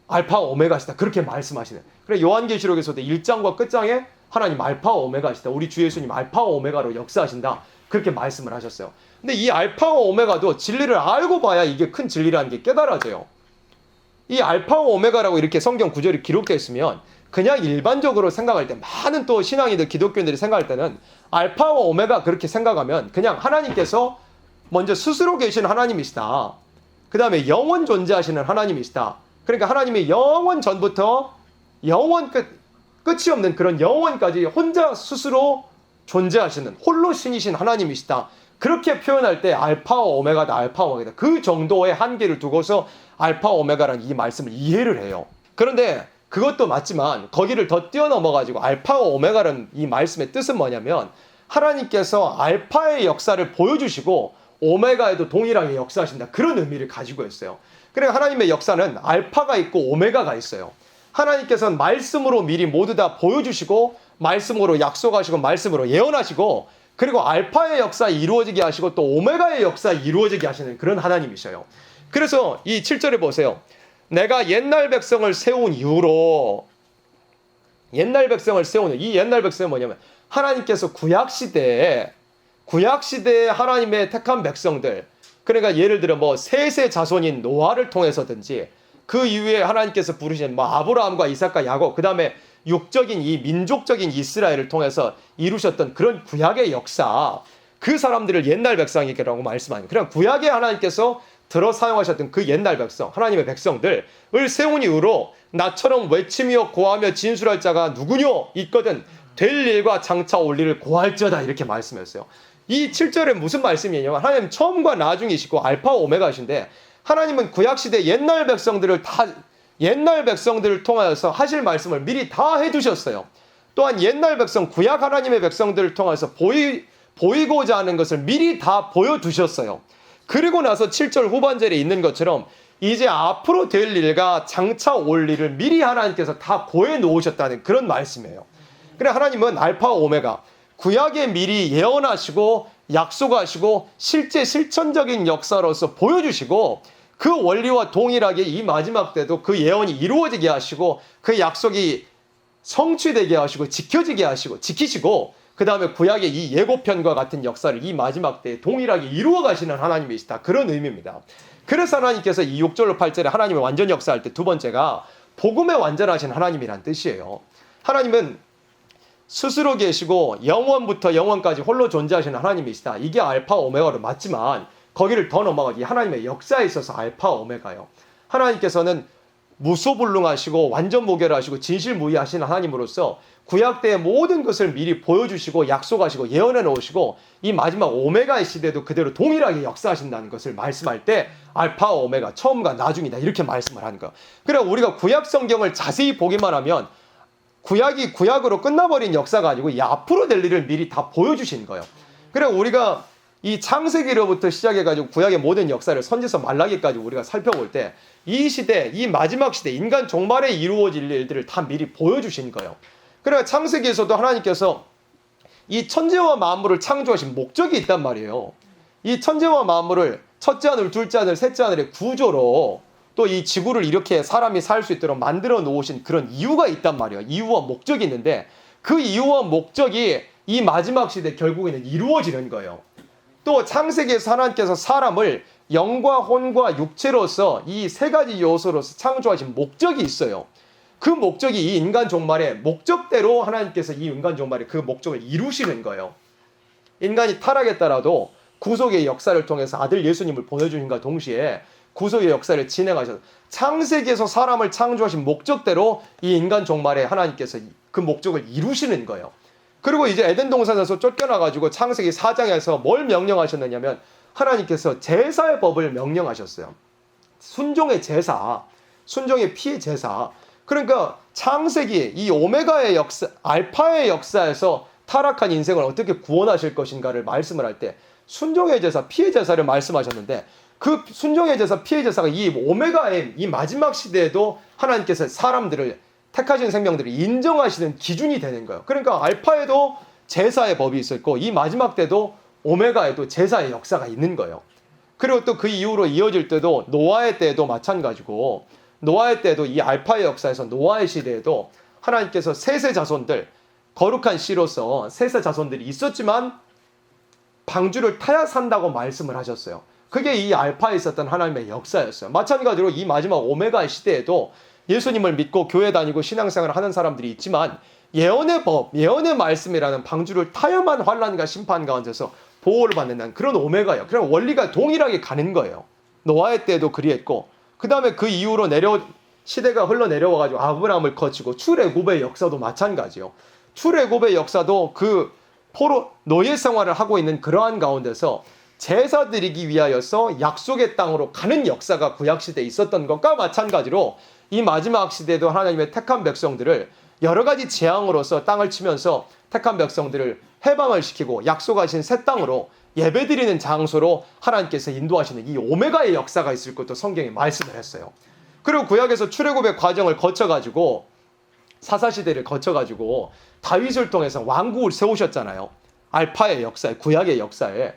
알파와 오메가시다, 그렇게 말씀하시네. 그래 요한계시록에서도 1장과 끝장에 하나님 알파와 오메가시다, 우리 주 예수님 알파와 오메가로 역사하신다, 그렇게 말씀을 하셨어요. 근데 이 알파와 오메가도 진리를 알고 봐야 이게 큰 진리라는 게 깨달아져요. 이 알파와 오메가라고 이렇게 성경 구절이 기록되어 있으면 그냥 일반적으로 생각할 때, 많은 또 신앙인들 기독교인들이 생각할 때는 알파와 오메가 그렇게 생각하면 그냥 하나님께서 먼저 스스로 계신 하나님이시다, 그 다음에 영원 존재하시는 하나님이시다, 그러니까 하나님이 영원 전부터 영원 끝이 없는 그런 영원까지 혼자 스스로 존재하시는 홀로 신이신 하나님이시다, 그렇게 표현할 때 알파와 오메가다, 알파와 오메가다, 그 정도의 한계를 두고서 알파와 오메가라는 이 말씀을 이해를 해요. 그런데 그것도 맞지만 거기를 더 뛰어넘어가지고 알파와 오메가라는 이 말씀의 뜻은 뭐냐면, 하나님께서 알파의 역사를 보여주시고 오메가에도 동일하게 역사하신다, 그런 의미를 가지고 있어요. 그러니까 하나님의 역사는 알파가 있고 오메가가 있어요. 하나님께서는 말씀으로 미리 모두 다 보여주시고 말씀으로 약속하시고 말씀으로 예언하시고 그리고 알파의 역사 이루어지게 하시고 또 오메가의 역사 이루어지게 하시는 그런 하나님이셔요. 그래서 이 7절에 보세요. 내가 옛날 백성을 세운 이후로 옛날 백성을 세우는 이 옛날 백성은 뭐냐면 하나님께서 구약시대에 하나님의 택한 백성들 그러니까 예를 들어 뭐 셋의 자손인 노아를 통해서든지 그 이후에 하나님께서 부르신 뭐 아브라함과 이삭과 야곱 그 다음에 육적인 이 민족적인 이스라엘을 통해서 이루셨던 그런 구약의 역사 그 사람들을 옛날 백성이라고 말씀하는 그냥 구약의 하나님께서 들어 사용하셨던 그 옛날 백성 하나님의 백성들을 세운 이후로 나처럼 외치며 고하며 진술할 자가 누구뇨 있거든 될 일과 장차 올 일을 고할지어다 이렇게 말씀했어요. 이 7절에 무슨 말씀이냐면 하나님 처음과 나중이시고 알파 오메가이신데 하나님은 구약시대 옛날 백성들을 통하여서 하실 말씀을 미리 다 해두셨어요. 또한 옛날 백성 구약 하나님의 백성들을 통해서 보이고자 하는 것을 미리 다 보여두셨어요. 그리고 나서 7절 후반절에 있는 것처럼 이제 앞으로 될 일과 장차 올 일을 미리 하나님께서 다 보여놓으셨다는 그런 말씀이에요. 그래 하나님은 알파 오메가 구약에 미리 예언하시고 약속하시고 실제 실천적인 역사로서 보여주시고 그 원리와 동일하게 이 마지막 때도 그 예언이 이루어지게 하시고 그 약속이 성취되게 하시고 지키시고 그 다음에 구약의 이 예고편과 같은 역사를 이 마지막 때에 동일하게 이루어 가시는 하나님이시다. 그런 의미입니다. 그래서 하나님께서 이 6절로 8절에 하나님의 완전 역사할 때 두 번째가 복음에 완전하신 하나님이란 뜻이에요. 하나님은 스스로 계시고 영원부터 영원까지 홀로 존재하시는 하나님이시다. 이게 알파 오메가로 맞지만 거기를 더 넘어가기 하나님의 역사에 있어서 알파 오메가요. 하나님께서는 무소불능하시고 완전 무결하시고 진실무이하신 하나님으로서 구약 때의 모든 것을 미리 보여주시고 약속하시고 예언해 놓으시고 이 마지막 오메가의 시대도 그대로 동일하게 역사하신다는 것을 말씀할 때 알파 오메가 처음과 나중이다 이렇게 말씀을 하는 거예요. 그래 우리가 구약 성경을 자세히 보기만 하면 구약이 구약으로 끝나버린 역사가 아니고 이 앞으로 될 일을 미리 다 보여주신 거예요. 그래 우리가 이 창세기로부터 시작해가지고 구약의 모든 역사를 선지서 말라기까지 우리가 살펴볼 때 이 시대, 이 마지막 시대, 인간 종말에 이루어질 일들을 다 미리 보여주신 거예요. 그래 창세기에서도 하나님께서 이 천지와 만물을 창조하신 목적이 있단 말이에요. 이 천지와 만물을 첫째 하늘, 둘째 하늘, 셋째 하늘의 구조로 또 이 지구를 이렇게 사람이 살 수 있도록 만들어 놓으신 그런 이유가 있단 말이에요. 이유와 목적이 있는데 그 이유와 목적이 이 마지막 시대 결국에는 이루어지는 거예요. 또 창세기에서 하나님께서 사람을 영과 혼과 육체로서 이 세 가지 요소로서 창조하신 목적이 있어요. 그 목적이 이 인간 종말의 목적대로 하나님께서 이 인간 종말의 그 목적을 이루시는 거예요. 인간이 타락했더라도 구속의 역사를 통해서 아들 예수님을 보내주신과 동시에 구속의 역사를 진행하셔서 창세기에서 사람을 창조하신 목적대로 이 인간 종말에 하나님께서 그 목적을 이루시는 거예요. 그리고 이제 에덴 동산에서 쫓겨나가지고 창세기 4장에서 뭘 명령하셨느냐면 하나님께서 제사의 법을 명령하셨어요. 순종의 제사, 순종의 피의 제사. 그러니까 창세기 이 오메가의 역사, 알파의 역사에서 타락한 인생을 어떻게 구원하실 것인가를 말씀을 할 때 순종의 제사, 피의 제사를 말씀하셨는데 그 순종의 제사, 피의 제사가 이 오메가의 이 마지막 시대에도 하나님께서 사람들을 택하신 생명들을 인정하시는 기준이 되는 거예요. 그러니까 알파에도 제사의 법이 있었고 이 마지막 때도 오메가에도 제사의 역사가 있는 거예요. 그리고 또 그 이후로 이어질 때도 노아의 때도 마찬가지고 노아의 때도 이 알파의 역사에서 노아의 시대에도 하나님께서 셋의 자손들 거룩한 씨로서 셋의 자손들이 있었지만 방주를 타야 산다고 말씀을 하셨어요. 그게 이 알파에 있었던 하나님의 역사였어요. 마찬가지로 이 마지막 오메가의 시대에도 예수님을 믿고 교회 다니고 신앙생활을 하는 사람들이 있지만 예언의 법, 예언의 말씀이라는 방주를 타야만 환난과 심판 가운데서 보호를 받는다는 그런 오메가예요. 그런 원리가 동일하게 가는 거예요. 노아의 때도 그리했고 그 다음에 그 이후로 시대가 흘러내려와가지고 아브라함을 거치고 출애굽의 역사도 마찬가지요. 출애굽의 역사도 그 포로 노예 생활을 하고 있는 그러한 가운데서 제사 드리기 위하여서 약속의 땅으로 가는 역사가 구약시대에 있었던 것과 마찬가지로 이 마지막 시대에도 하나님의 택한 백성들을 여러 가지 재앙으로서 땅을 치면서 택한 백성들을 해방을 시키고 약속하신 새 땅으로 예배드리는 장소로 하나님께서 인도하시는 이 오메가의 역사가 있을 것도 성경에 말씀을 했어요. 그리고 구약에서 출애굽의 과정을 거쳐가지고 사사시대를 거쳐가지고 다윗을 통해서 왕국을 세우셨잖아요. 알파의 역사에, 구약의 역사에.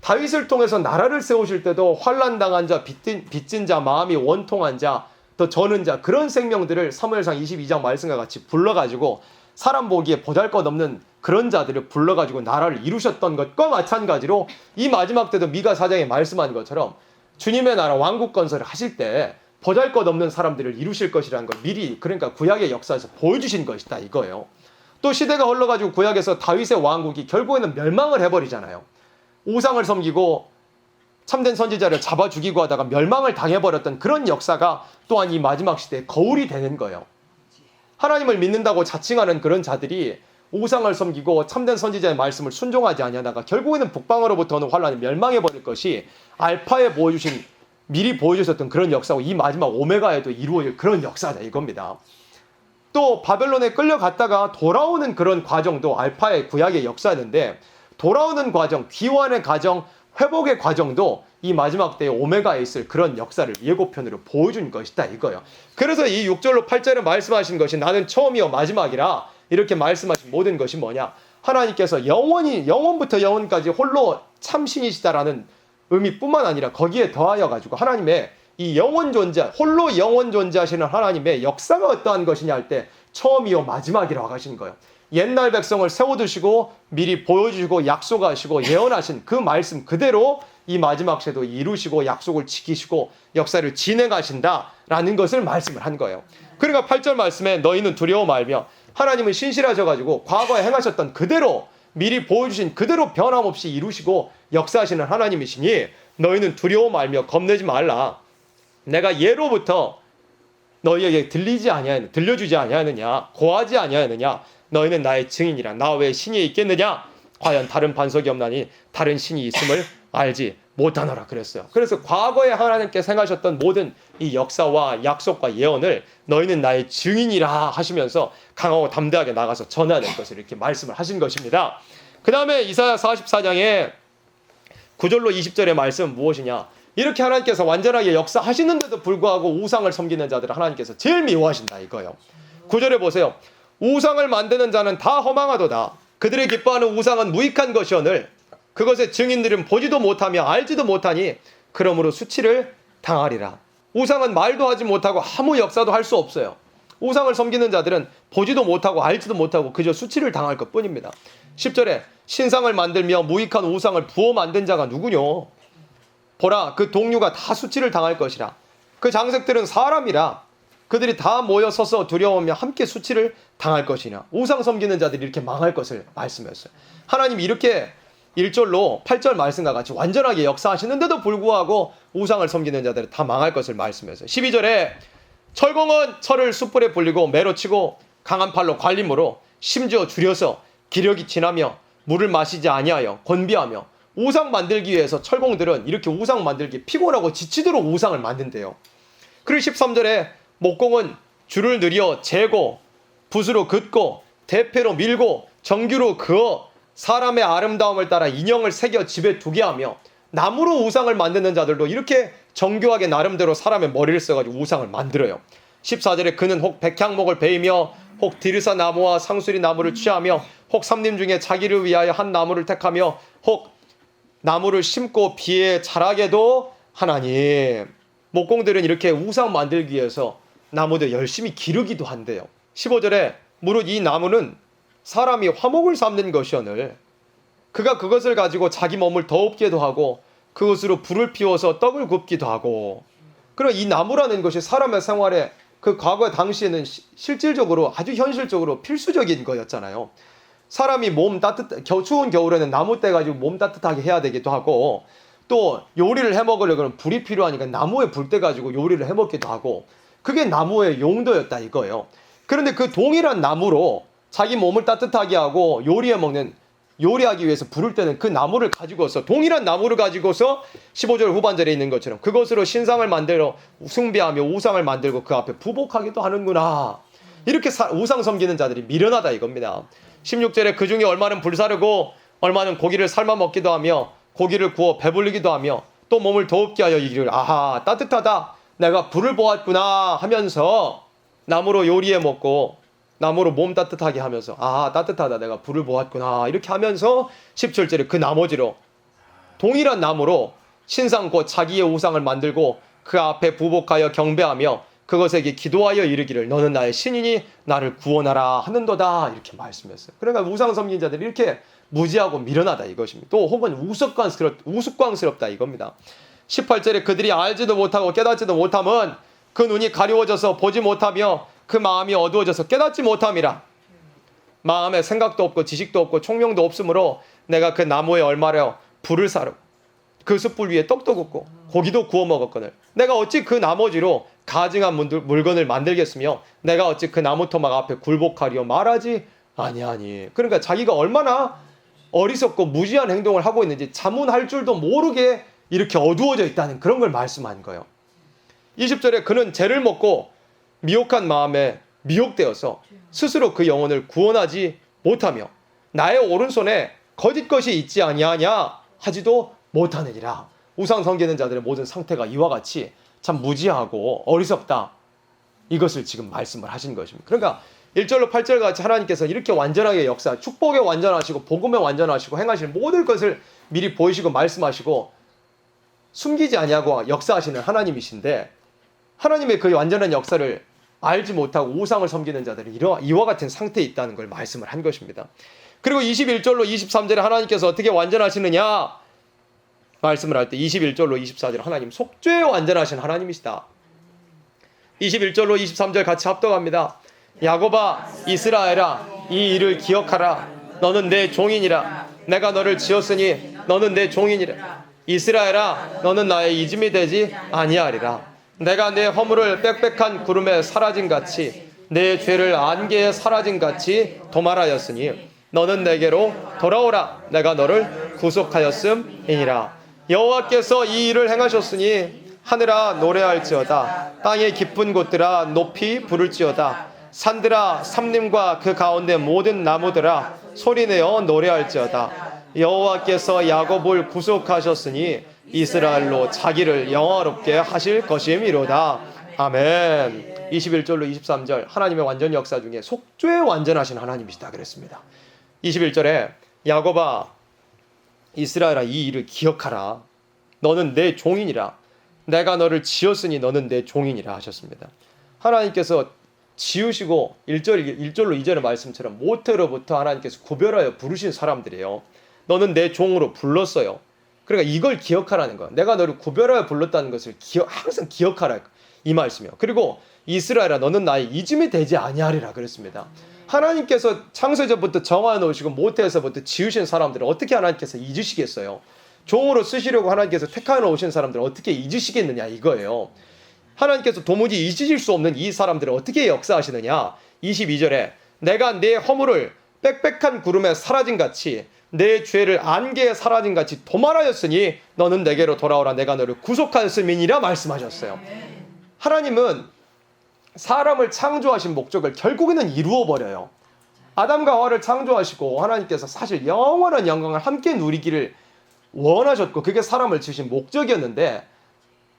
다윗을 통해서 나라를 세우실 때도 환난당한 자, 빚진 자, 마음이 원통한 자, 더 저는 자, 그런 생명들을 사무엘상 22장 말씀과 같이 불러가지고 사람 보기에 보잘것없는 그런 자들을 불러가지고 나라를 이루셨던 것과 마찬가지로 이 마지막 때도 미가 4장에 말씀한 것처럼 주님의 나라 왕국 건설을 하실 때 보잘것없는 사람들을 이루실 것이라는 걸 미리, 그러니까 구약의 역사에서 보여주신 것이다 이거예요. 또 시대가 흘러가지고 구약에서 다윗의 왕국이 결국에는 멸망을 해버리잖아요. 우상을 섬기고 참된 선지자를 잡아 죽이고 하다가 멸망을 당해버렸던 그런 역사가 또한 이 마지막 시대에 거울이 되는 거예요. 하나님을 믿는다고 자칭하는 그런 자들이 우상을 섬기고 참된 선지자의 말씀을 순종하지 아니하다가 결국에는 북방으로부터 오는 환란에 멸망해버릴 것이 알파에 보여주신, 미리 보여주셨던 그런 역사고 이 마지막 오메가에도 이루어질 그런 역사다 이겁니다. 또 바벨론에 끌려갔다가 돌아오는 그런 과정도 알파의 구약의 역사였는데 돌아오는 과정, 귀환의 과정, 회복의 과정도 이 마지막 때의 오메가에 있을 그런 역사를 예고편으로 보여준 것이다 이거예요. 그래서 이 6절로 8절에 말씀하신 것이 나는 처음이요 마지막이라 이렇게 말씀하신 모든 것이 뭐냐? 하나님께서 영원부터 영원까지 홀로 참신이시다라는 의미뿐만 아니라 거기에 더하여 가지고 하나님의 이 영원 존재, 홀로 영원 존재하시는 하나님의 역사가 어떠한 것이냐 할 때 처음이요 마지막이라고 하신 거예요. 옛날 백성을 세워두시고 미리 보여주시고 약속하시고 예언하신 그 말씀 그대로 이 마지막 시대도 이루시고 약속을 지키시고 역사를 진행하신다라는 것을 말씀을 한 거예요. 그러니까 8절 말씀에 너희는 두려워 말며 하나님은 신실하셔가지고 과거에 행하셨던 그대로 미리 보여주신 그대로 변함없이 이루시고 역사하시는 하나님이시니 너희는 두려워 말며 겁내지 말라. 내가 예로부터 너희에게 들려주지 아니하느냐 고하지 아니하느냐 너희는 나의 증인이라. 나 외에 신이 있겠느냐? 과연 다른 반석이 없나니 다른 신이 있음을 알지 못하노라 그랬어요. 그래서 과거에 하나님께서 행하셨던 모든 이 역사와 약속과 예언을 너희는 나의 증인이라 하시면서 강하고 담대하게 나가서 전해낼 것을 이렇게 말씀을 하신 것입니다. 그 다음에 이사야 44장에 9절로 20절의 말씀은 무엇이냐? 이렇게 하나님께서 완전하게 역사하시는데도 불구하고 우상을 섬기는 자들을 하나님께서 제일 미워하신다 이거예요. 9절에 보세요. 우상을 만드는 자는 다 허망하도다. 그들의 기뻐하는 우상은 무익한 것이오늘 그것의 증인들은 보지도 못하며 알지도 못하니 그러므로 수치를 당하리라. 우상은 말도 하지 못하고 아무 역사도 할 수 없어요. 우상을 섬기는 자들은 보지도 못하고 알지도 못하고 그저 수치를 당할 것뿐입니다. 10절에 신상을 만들며 무익한 우상을 부어 만든 자가 누구뇨? 보라 그 동류가 다 수치를 당할 것이라. 그 장색들은 사람이라. 그들이 다 모여 서서 두려워하며 함께 수치를 당할 것이냐. 우상 섬기는 자들이 이렇게 망할 것을 말씀했어요. 하나님이 이렇게 1절로 8절 말씀과 같이 완전하게 역사하시는데도 불구하고 우상을 섬기는 자들은 다 망할 것을 말씀했어요. 12절에 철공은 철을 숯불에 불리고 매로 치고 강한 팔로 관림으로 심지어 줄여서 기력이 지나며 물을 마시지 아니하여 건비하며 우상 만들기 위해서 철공들은 이렇게 우상 만들기 피곤하고 지치도록 우상을 만든대요. 그리고 13절에 목공은 줄을 늘여 재고 붓으로 긋고 대패로 밀고 정규로 그어 사람의 아름다움을 따라 인형을 새겨 집에 두게 하며 나무로 우상을 만드는 자들도 이렇게 정교하게 나름대로 사람의 머리를 써가지고 우상을 만들어요. 14절에 그는 혹 백향목을 베이며 혹 디르사 나무와 상수리 나무를 취하며 혹 삼림 중에 자기를 위하여 한 나무를 택하며 혹 나무를 심고 비에 자라게도 하나니. 목공들은 이렇게 우상 만들기 위해서 나무들 열심히 기르기도 한대요. 15절에 무릇 이 나무는 사람이 화목을 삼는 것이오늘 그가 그것을 가지고 자기 몸을 더웁게도 하고 그것으로 불을 피워서 떡을 굽기도 하고. 그럼 이 나무라는 것이 사람의 생활에 그 과거 당시에는 실질적으로 아주 현실적으로 필수적인 거였잖아요. 사람이 추운 겨울에는 나무 떼 가지고 몸 따뜻하게 해야 되기도 하고 또 요리를 해먹으려면 불이 필요하니까 나무에 불 떼 가지고 요리를 해먹기도 하고 그게 나무의 용도였다 이거예요. 그런데 그 동일한 나무로 자기 몸을 따뜻하게 하고 요리하기 위해서 불을 때는 그 나무를 가지고서 동일한 나무를 가지고서 15절 후반절에 있는 것처럼 그것으로 신상을 만들어 숭배하며 우상을 만들고 그 앞에 부복하기도 하는구나. 이렇게 우상 섬기는 자들이 미련하다 이겁니다. 16절에 그 중에 얼마는 불사르고 얼마는 고기를 삶아 먹기도 하며 고기를 구워 배불리기도 하며 또 몸을 더웁게 하여 이기를 아하 따뜻하다 내가 불을 보았구나 하면서 나무로 요리해 먹고 나무로 몸 따뜻하게 하면서 아 따뜻하다 내가 불을 보았구나 이렇게 하면서 17절에 그 나머지로 동일한 나무로 신상 곧 자기의 우상을 만들고 그 앞에 부복하여 경배하며 그것에게 기도하여 이르기를 너는 나의 신이니 나를 구원하라 하는도다 이렇게 말씀했어요. 그러니까 우상 섬긴 자들이 이렇게 무지하고 미련하다 이것입니다. 또 혹은 우스꽝스럽다 이겁니다. 18절에 그들이 알지도 못하고 깨닫지도 못함은 그 눈이 가리워져서 보지 못하며 그 마음이 어두워져서 깨닫지 못함이라. 마음에 생각도 없고 지식도 없고 총명도 없으므로 내가 그 나무에 얼마려 불을 사르고 그 숯불 위에 떡도 굽고 고기도 구워 먹었거늘 내가 어찌 그 나머지로 가증한 물건을 만들겠으며 내가 어찌 그 나무 토막 앞에 굴복하리요 말하지 아니하니. 그러니까 자기가 얼마나 어리석고 무지한 행동을 하고 있는지 자문할 줄도 모르게 이렇게 어두워져 있다는 그런 걸 말씀한 거예요. 20절에 그는 죄를 먹고 미혹한 마음에 미혹되어서 스스로 그 영혼을 구원하지 못하며 나의 오른손에 거짓 것이 있지 아니하냐 하지도 못하느니라. 우상 섬기는 자들의 모든 상태가 이와 같이 참 무지하고 어리석다. 이것을 지금 말씀을 하신 것입니다. 그러니까 1절로 8절 같이 하나님께서 이렇게 완전하게 역사, 축복에 완전하시고 복음에 완전하시고 행하실 모든 것을 미리 보이시고 말씀하시고 숨기지 아니하고 역사하시는 하나님이신데 하나님의 그 완전한 역사를 알지 못하고 우상을 섬기는 자들이 이와 같은 상태에 있다는 걸 말씀을 한 것입니다. 그리고 21절로 23절에 하나님께서 어떻게 완전하시느냐 말씀을 할 때 21절로 24절 하나님 속죄에 완전하신 하나님이시다. 21절로 23절 같이 합독합니다. 야곱아 이스라엘아 이 일을 기억하라. 너는 내 종이니라. 내가 너를 지었으니 너는 내 종이니라. 이스라엘아 너는 나의 이짐이 되지 아니하리라. 내가 내 허물을 빽빽한 구름에 사라진 같이 내 죄를 안개에 사라진 같이 도말하였으니 너는 내게로 돌아오라. 내가 너를 구속하였음이니라. 여호와께서 이 일을 행하셨으니 하늘아 노래할지어다. 땅의 깊은 곳들아 높이 부를지어다. 산들아 삼림과 그 가운데 모든 나무들아 소리내어 노래할지어다. 여호와께서 야곱을 구속하셨으니 이스라엘로 자기를 영화롭게 하실 것임이로다. 아멘. 21절로 23절 하나님의 완전 역사 중에 속죄에 완전하신 하나님이시다 그랬습니다. 21절에 야곱아 이스라엘아 이 일을 기억하라. 너는 내 종이니라. 내가 너를 지었으니 너는 내 종이니라 하셨습니다. 하나님께서 지으시고 1절로 2절의 말씀처럼 모태로부터 하나님께서 구별하여 부르신 사람들이에요. 너는 내 종으로 불렀어요. 그러니까 이걸 기억하라는 거예요. 내가 너를 구별하여 불렀다는 것을 항상 기억하라 이 말씀이에요. 그리고 이스라엘아 너는 나의 이짐이 되지 아니하리라 그랬습니다. 하나님께서 창세전부터 정하여 놓으시고 모태에서부터 지으신 사람들을 어떻게 하나님께서 잊으시겠어요? 종으로 쓰시려고 하나님께서 택하여 놓으신 사람들을 어떻게 잊으시겠느냐 이거예요. 하나님께서 도무지 잊으실 수 없는 이 사람들을 어떻게 역사하시느냐. 22절에 내가 내 허물을 빽빽한 구름에 사라진 같이 내 죄를 안개에 사라진 같이 도말하였으니 너는 내게로 돌아오라. 내가 너를 구속하였음이니라 말씀하셨어요. 하나님은 사람을 창조하신 목적을 결국에는 이루어버려요. 아담과 하와를 창조하시고 하나님께서 사실 영원한 영광을 함께 누리기를 원하셨고 그게 사람을 지으신 목적이었는데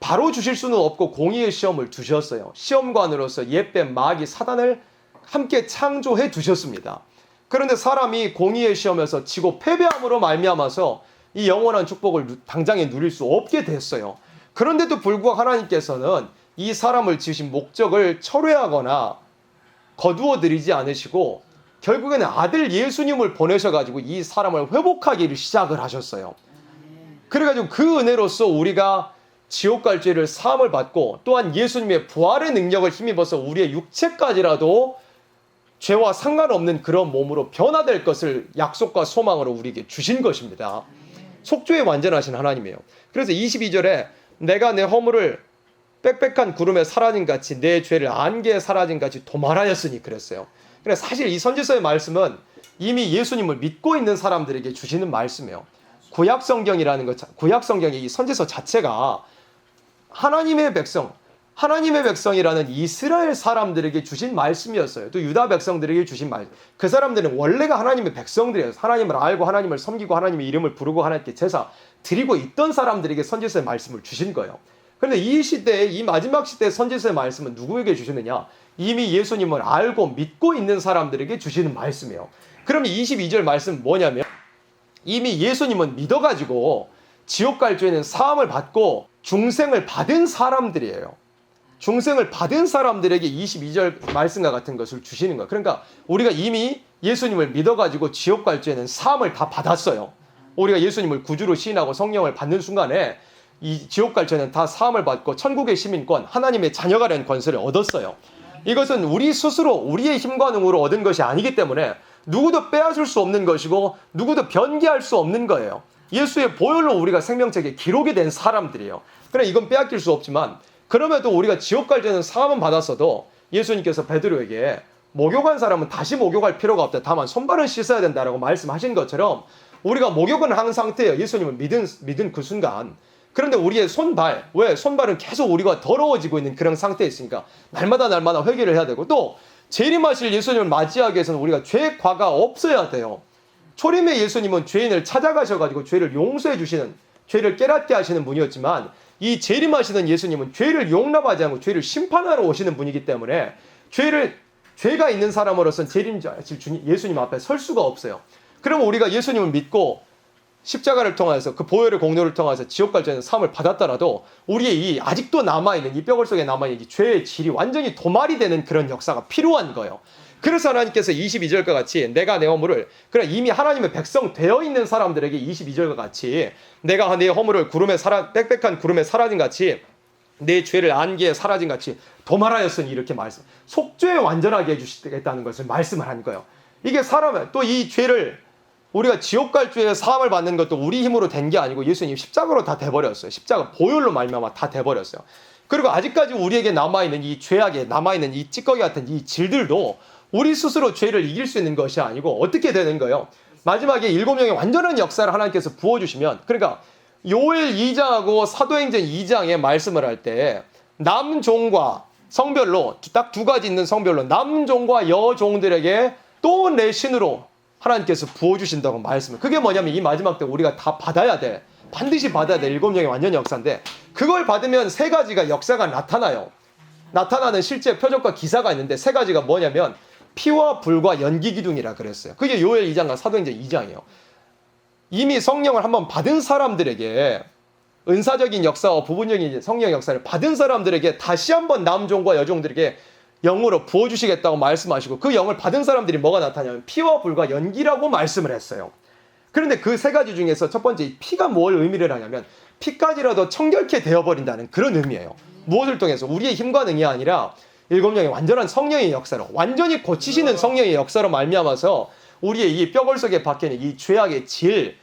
바로 주실 수는 없고 공의의 시험을 두셨어요. 시험관으로서 옛뱀 마귀 사단을 함께 창조해 두셨습니다. 그런데 사람이 공의의 시험에서 지고 패배함으로 말미암아서 이 영원한 축복을 당장에 누릴 수 없게 됐어요. 그런데도 불구하고 하나님께서는 이 사람을 지으신 목적을 철회하거나 거두어들이지 않으시고 결국에는 아들 예수님을 보내셔가지고 이 사람을 회복하기를 시작을 하셨어요. 그래가지고 그 은혜로서 우리가 지옥 갈 죄를 사함을 받고 또한 예수님의 부활의 능력을 힘입어서 우리의 육체까지라도 죄와 상관없는 그런 몸으로 변화될 것을 약속과 소망으로 우리에게 주신 것입니다. 속죄에 완전하신 하나님이에요. 그래서 22절에 내가 내 허물을 빽빽한 구름에 사라진 같이 내 죄를 안개에 사라진 같이 도말하였으니 그랬어요. 그래서 사실 이 선지서의 말씀은 이미 예수님을 믿고 있는 사람들에게 주시는 말씀이에요. 구약 성경이라는 것, 구약 성경의 이 선지서 자체가 하나님의 백성이라는 이스라엘 사람들에게 주신 말씀이었어요. 또 유다 백성들에게 주신 말씀. 그 사람들은 원래가 하나님의 백성들이에요. 하나님을 알고 하나님을 섬기고 하나님의 이름을 부르고 하나님께 제사 드리고 있던 사람들에게 선지서의 말씀을 주신 거예요. 그런데 이 시대에 이 마지막 시대의 선지서의 말씀은 누구에게 주시느냐? 이미 예수님을 알고 믿고 있는 사람들에게 주시는 말씀이에요. 그럼 22절 말씀 뭐냐면 이미 예수님은 믿어가지고 지옥 갈 죄는 사함을 받고 중생을 받은 사람들이에요. 중생을 받은 사람들에게 22절 말씀과 같은 것을 주시는 거예요. 그러니까 우리가 이미 예수님을 믿어가지고 지옥 갈 죄는 사함을 다 받았어요. 우리가 예수님을 구주로 시인하고 성령을 받는 순간에 이 지옥 갈 죄는 다 사함을 받고 천국의 시민권, 하나님의 자녀가 된 권세를 얻었어요. 이것은 우리 스스로 우리의 힘과 능으로 얻은 것이 아니기 때문에 누구도 빼앗을 수 없는 것이고 누구도 변개할 수 없는 거예요. 예수의 보혈로 우리가 생명책에 기록이 된 사람들이에요. 그래 이건 빼앗길 수 없지만 그럼에도 우리가 지옥 갈 죄는 사함은 받았어도 예수님께서 베드로에게 목욕한 사람은 다시 목욕할 필요가 없다. 다만 손발은 씻어야 된다라고 말씀하신 것처럼 우리가 목욕은 한 상태예요. 예수님을 믿은 그 순간. 그런데 우리의 손발, 왜? 손발은 계속 우리가 더러워지고 있는 그런 상태에 있으니까 날마다 회개를 해야 되고 또 재림하실 예수님을 맞이하기 위해서는 우리가 죄 과가 없어야 돼요. 초림의 예수님은 죄인을 찾아가셔가지고 죄를 용서해 주시는, 죄를 깨닫게 하시는 분이었지만 이 재림하시는 예수님은 죄를 용납하지 않고 죄를 심판하러 오시는 분이기 때문에 죄가 있는 사람으로서는 재림하실 예수님 앞에 설 수가 없어요. 그러면 우리가 예수님을 믿고 십자가를 통해서 그 보혈의 공로를 통해서 지옥 갈 죄는 사함을 받았더라도 우리의 이 아직도 남아있는 이 뼈골 속에 남아있는 이 죄의 질이 완전히 도말이 되는 그런 역사가 필요한 거예요. 그래서 하나님께서 22절과 같이 내가 내 허물을 그래 이미 하나님의 백성 되어 있는 사람들에게 22절과 같이 내가 내 허물을 빽빽한 구름에 사라진 같이 내 죄를 안개에 사라진 같이 도말하였으니 이렇게 말씀 속죄 완전하게 해주시겠다는 것을 말씀을 한 거예요. 이게 사람은 또 이 죄를 우리가 지옥 갈 죄의 사함을 받는 것도 우리 힘으로 된 게 아니고 예수님 십자가로 다 돼버렸어요. 십자가 보혈로 말미암아 다 돼버렸어요. 그리고 아직까지 우리에게 남아있는 이 죄악에 남아있는 이 찌꺼기 같은 이 질들도 우리 스스로 죄를 이길 수 있는 것이 아니고 어떻게 되는 거예요? 마지막에 7명의 완전한 역사를 하나님께서 부어주시면 그러니까 요엘 2장하고 사도행전 2장에 말씀을 할 때 남종과 성별로 딱 두 가지 있는 성별로 남종과 여종들에게 또 내 신으로 하나님께서 부어주신다고 말씀을. 그게 뭐냐면 이 마지막 때 우리가 다 받아야 돼. 반드시 받아야 돼. 7명의 완전 역사인데 그걸 받으면 세 가지가 역사가 나타나요. 나타나는 실제 표적과 기사가 있는데 세 가지가 뭐냐면 피와 불과 연기 기둥이라 그랬어요. 그게 요엘 2장과 사도행전 2장이에요. 이미 성령을 한번 받은 사람들에게 은사적인 역사와 부분적인 성령 역사를 받은 사람들에게 다시 한번 남종과 여종들에게 영으로 부어주시겠다고 말씀하시고 그 영을 받은 사람들이 뭐가 나타나냐면 피와 불과 연기라고 말씀을 했어요. 그런데 그 세 가지 중에서 첫 번째 피가 뭘 의미를 하냐면 피까지라도 청결케 되어버린다는 그런 의미예요. 무엇을 통해서? 우리의 힘과 능이 아니라 7명의 완전한 성령의 역사로 완전히 고치시는 성령의 역사로 말미암아서 우리의 이 뼈골 속에 박혀있는 이 죄악의 질을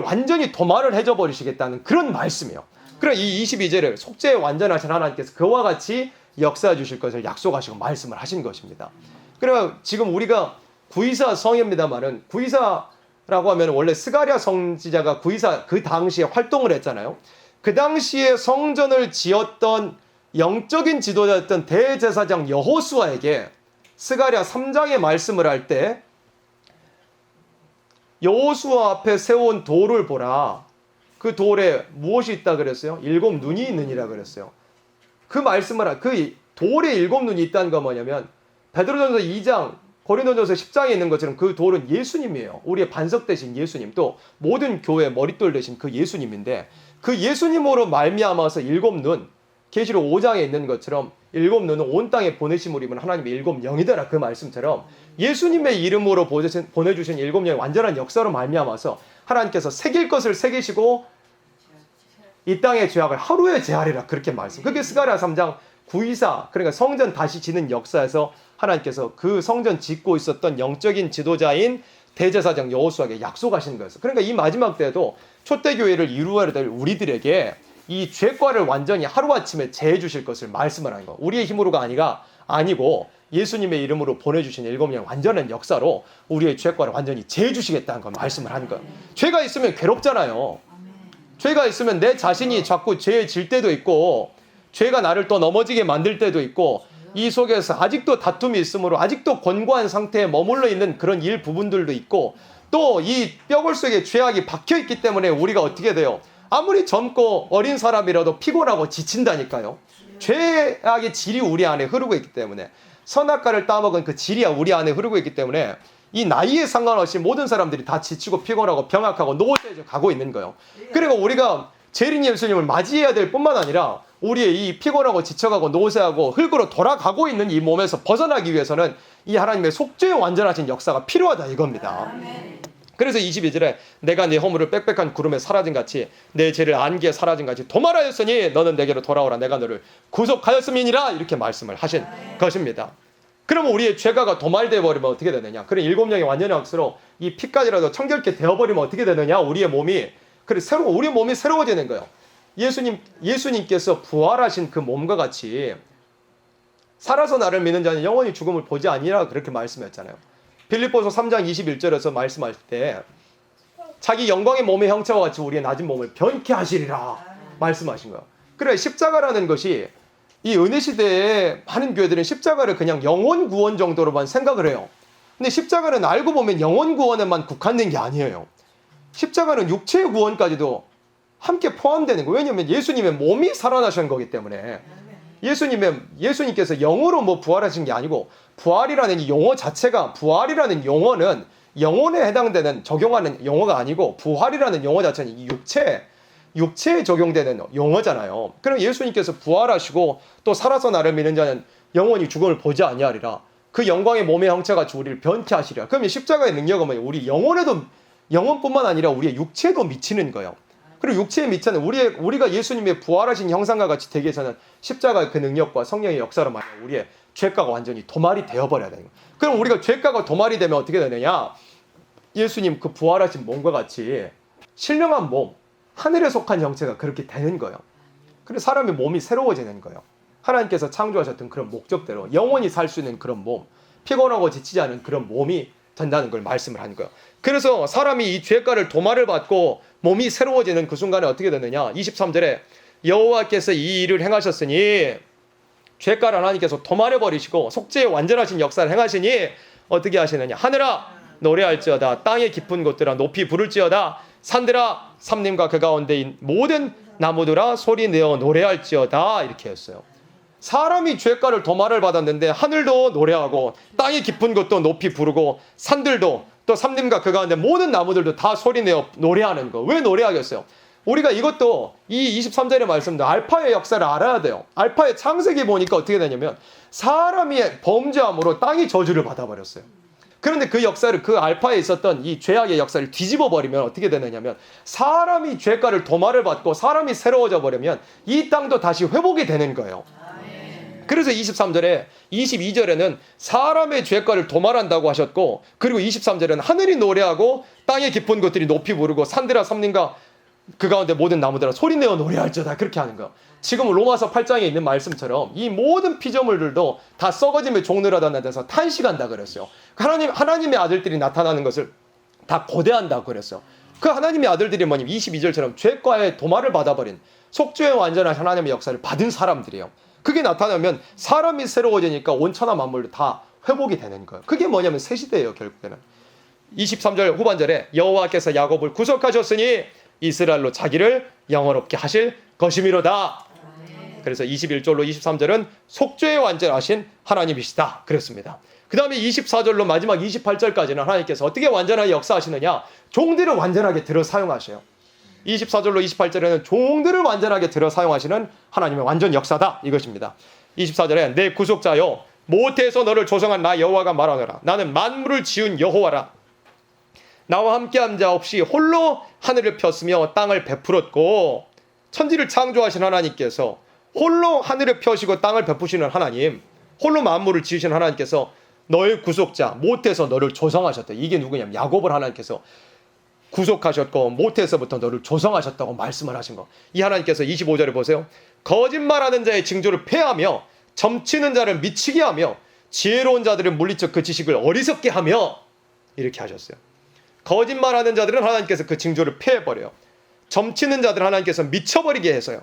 완전히 도말을 해줘 버리시겠다는 그런 말씀이에요. 그럼 이 22절을 속죄에 완전하신 하나님께서 그와 같이 역사해 주실 것을 약속하시고 말씀을 하신 것입니다. 그러면 지금 우리가 구이사 성입니다만은 구이사라고 하면 원래 스가랴 성지자가 구이사 그 당시에 활동을 했잖아요. 그 당시에 성전을 지었던 영적인 지도자였던 대제사장 여호수아에게 스가랴 3장의 말씀을 할 때 여호수아 앞에 세운 돌을 보라. 그 돌에 무엇이 있다 그랬어요? 7 눈이 있느니라 그랬어요. 그 말씀을 그 돌에 7 눈이 있다는 건 뭐냐면 베드로전서 2장 고린도전서 10장에 있는 것처럼 그 돌은 예수님이에요. 우리의 반석 되신 예수님 또 모든 교회의 머릿돌 되신 그 예수님인데 그 예수님으로 말미암아서 7 눈 계시록 5장에 있는 것처럼 7 눈은 온 땅에 보내심으로 입은 하나님의 7 영이더라 그 말씀처럼 예수님의 이름으로 보내주신 7 영의 완전한 역사로 말미암아서 하나님께서 새길 것을 새기시고 이 땅의 죄악을 하루에 제하리라 그렇게 말씀. 그게 스가랴 3장 구이사 그러니까 성전 다시 짓는 역사에서 하나님께서 그 성전 짓고 있었던 영적인 지도자인 대제사장 여호수아에게 약속하신 거였어요. 그러니까 이 마지막 때에도 초대교회를 이루어야 될 우리들에게 이 죄과를 완전히 하루아침에 제해 주실 것을 말씀을 하는 거예요. 우리의 힘으로가 아니고 예수님의 이름으로 보내주신 7 명의 완전한 역사로 우리의 죄과를 완전히 제해 주시겠다는 걸 말씀을 하는 거예요. 죄가 있으면 괴롭잖아요. 죄가 있으면 내 자신이 자꾸 죄에 질 때도 있고 죄가 나를 또 넘어지게 만들 때도 있고 이 속에서 아직도 다툼이 있으므로 아직도 권고한 상태에 머물러 있는 그런 부분들도 있고 또 이 뼈골 속에 죄악이 박혀있기 때문에 우리가 어떻게 돼요? 아무리 젊고 어린 사람이라도 피곤하고 지친다니까요. 죄악의 질이 우리 안에 흐르고 있기 때문에, 선악과를 따먹은 그 질이 우리 안에 흐르고 있기 때문에 이 나이에 상관없이 모든 사람들이 다 지치고 피곤하고 병약하고 노쇠져 가고 있는 거예요. 그리고 우리가 재림 예수님을 맞이해야 될 뿐만 아니라 우리의 이 피곤하고 지쳐가고 노쇠하고 흙으로 돌아가고 있는 이 몸에서 벗어나기 위해서는 이 하나님의 속죄의 완전하신 역사가 필요하다 이겁니다. 그래서 22절에 내가 네 허물을 빽빽한 구름에 사라진 같이 내 죄를 안개에 사라진 같이 도말하였으니 너는 내게로 돌아오라. 내가 너를 구속하였음이니라. 이렇게 말씀을 하신 것입니다. 그러면 우리의 죄가가 도말되어 버리면 어떻게 되느냐? 그래 7명의 완전히 억수로 이 피까지라도 청결케 되어버리면 어떻게 되느냐? 우리의 몸이 우리 몸이 새로워지는 거예요. 예수님께서 부활하신 그 몸과 같이 살아서 나를 믿는 자는 영원히 죽음을 보지 아니라 그렇게 말씀했잖아요. 빌립보서 3장 21절에서 말씀할 때 자기 영광의 몸의 형체와 같이 우리의 낮은 몸을 변케 하시리라 말씀하신 거예요. 그래 십자가라는 것이 이 은혜 시대에 많은 교회들은 십자가를 그냥 영혼 구원 정도로만 생각을 해요. 근데 십자가는 알고 보면 영혼 구원에만 국한된 게 아니에요. 십자가는 육체의 구원까지도 함께 포함되는 거예요. 왜냐하면 예수님의 몸이 살아나신 거기 때문에 예수님께서 영으로 뭐 부활하신 게 아니고 부활이라는 이 용어 자체가 부활이라는 용어는 영혼에 해당되는 적용하는 용어가 아니고 부활이라는 용어 자체는 이 육체에 적용되는 용어잖아요. 그럼 예수님께서 부활하시고 또 살아서 나를 믿는 자는 영원히 죽음을 보지 아니하리라. 그 영광의 몸의 형체같이 우리를 변케 하시리라. 그러면 십자가의 능력은 우리 영혼뿐만 아니라 우리의 육체도 미치는 거예요. 그리고 육체에 미치는 우리가 예수님의 부활하신 형상과 같이 되기 위해서는 십자가의 그 능력과 성령의 역사로 말해 우리의 죄가가 완전히 도말이 되어버려야 되는 거예요. 그럼 우리가 죄가가 도말이 되면 어떻게 되느냐? 예수님 그 부활하신 몸과 같이 신령한 몸, 하늘에 속한 형체가 그렇게 되는 거예요. 그래서 사람의 몸이 새로워지는 거예요. 하나님께서 창조하셨던 그런 목적대로 영원히 살 수 있는 그런 몸, 피곤하고 지치지 않은 그런 몸이 된다는 걸 말씀을 하는 거예요. 그래서 사람이 이 죄가를 도말을 받고 몸이 새로워지는 그 순간에 어떻게 되느냐? 23절에 여호와께서 이 일을 행하셨으니 죄가를 하나님께서 도말해 버리시고 속죄의 완전하신 역사를 행하시니 어떻게 하시느냐? 하늘아 노래할지어다, 땅의 깊은 곳들아 높이 부를지어다, 산들아 삼림과 그 가운데인 모든 나무들아 소리 내어 노래할지어다. 이렇게 했어요. 사람이 죄가를 도말을 받았는데 하늘도 노래하고 땅의 깊은 곳도 높이 부르고 산들도 또 삼림과 그 가운데 모든 나무들도 다 소리내어 노래하는 거. 왜 노래하겠어요? 우리가 이것도 이 23절의 말씀도 알파의 역사를 알아야 돼요. 알파의 창세기 보니까 어떻게 되냐면 사람이 범죄함으로 땅이 저주를 받아버렸어요. 그런데 그 역사를 그 알파에 있었던 이 죄악의 역사를 뒤집어 버리면 어떻게 되느냐면 사람이 죄가를 도말을 받고 사람이 새로워져 버리면 이 땅도 다시 회복이 되는 거예요. 그래서 23절에 22절에는 사람의 죄가를 도말한다고 하셨고 그리고 23절에는 하늘이 노래하고 땅의 깊은 곳들이 높이 부르고 산들아 삼림과 그 가운데 모든 나무들아 소리내어 노래할지어다 그렇게 하는 거예요. 지금 로마서 8장에 있는 말씀처럼 이 모든 피조물들도 다 썩어짐에 종노릇하는 데서 탄식한다 그랬어요. 하나님의 아들들이 나타나는 것을 다 고대한다고 그랬어요. 그 하나님의 아들들이 뭐냐면 22절처럼 죄과의 도말을 받아버린 속죄의 완전한 하나님의 역사를 받은 사람들이에요. 그게 나타나면 사람이 새로워지니까 온천한 만물도 다 회복이 되는 거예요. 그게 뭐냐면 새 시대예요. 결국에는 23절 후반절에 여호와께서 야곱을 구속하셨으니 이스라엘로 자기를 영원롭게 하실 것이미로다. 그래서 21절로 23절은 속죄의 완전하신 하나님이시다 그랬습니다. 그 다음에 24절로 마지막 28절까지는 하나님께서 어떻게 완전하게 역사하시느냐? 종들을 완전하게 들어 사용하셔요. 24절로 28절에는 종들을 완전하게 들어 사용하시는 하나님의 완전 역사다 이것입니다. 24절에 내 구속자여 모태에서 너를 조성한 나 여호와가 말하노라. 나는 만물을 지은 여호와라. 나와 함께한 자 없이 홀로 하늘을 폈으며 땅을 베풀었고 천지를 창조하신 하나님께서 홀로 하늘을 펴시고 땅을 베푸시는 하나님, 홀로 만물을 지으신 하나님께서 너의 구속자 모태에서 너를 조성하셨다. 이게 누구냐면 야곱을 하나님께서 구속하셨고 모태에서부터 너를 조성하셨다고 말씀을 하신 거. 이 하나님께서 25절에 보세요. 거짓말하는 자의 징조를 폐하며 점치는 자를 미치게 하며 지혜로운 자들을 물리쳐 그 지식을 어리석게 하며 이렇게 하셨어요. 거짓말하는 자들은 하나님께서 그 징조를 폐해버려요. 점치는 자들은 하나님께서 미쳐버리게 해서요.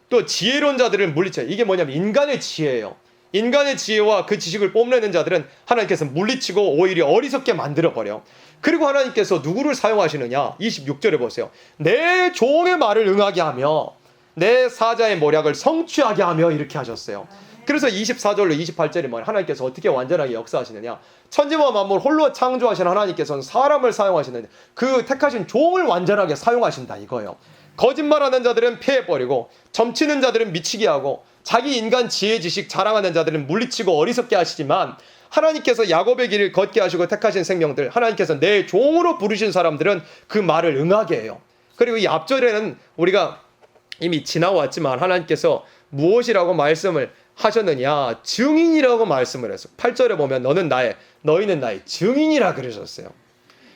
또 지혜로운 자들을 물리쳐. 이게 뭐냐면 인간의 지혜예요. 인간의 지혜와 그 지식을 뽐내는 자들은 하나님께서 물리치고 오히려 어리석게 만들어버려. 그리고 하나님께서 누구를 사용하시느냐? 26절에 보세요. 내 종의 말을 응하게 하며 내 사자의 모략을 성취하게 하며 이렇게 하셨어요. 그래서 24절로 28절이 뭐냐? 하나님께서 어떻게 완전하게 역사하시느냐? 천지와 만물 홀로 창조하신 하나님께서는 사람을 사용하시는데 그 택하신 종을 완전하게 사용하신다 이거예요. 거짓말하는 자들은 패해버리고 점치는 자들은 미치게 하고 자기 인간 지혜 지식 자랑하는 자들은 물리치고 어리석게 하시지만 하나님께서 야곱의 길을 걷게 하시고 택하신 생명들, 하나님께서 내 종으로 부르신 사람들은 그 말을 응하게 해요. 그리고 이 앞절에는 우리가 이미 지나왔지만 하나님께서 무엇이라고 말씀을 하셨느냐? 증인이라고 말씀을 했어요. 8절에 보면 너희는 나의 증인이라 그러셨어요.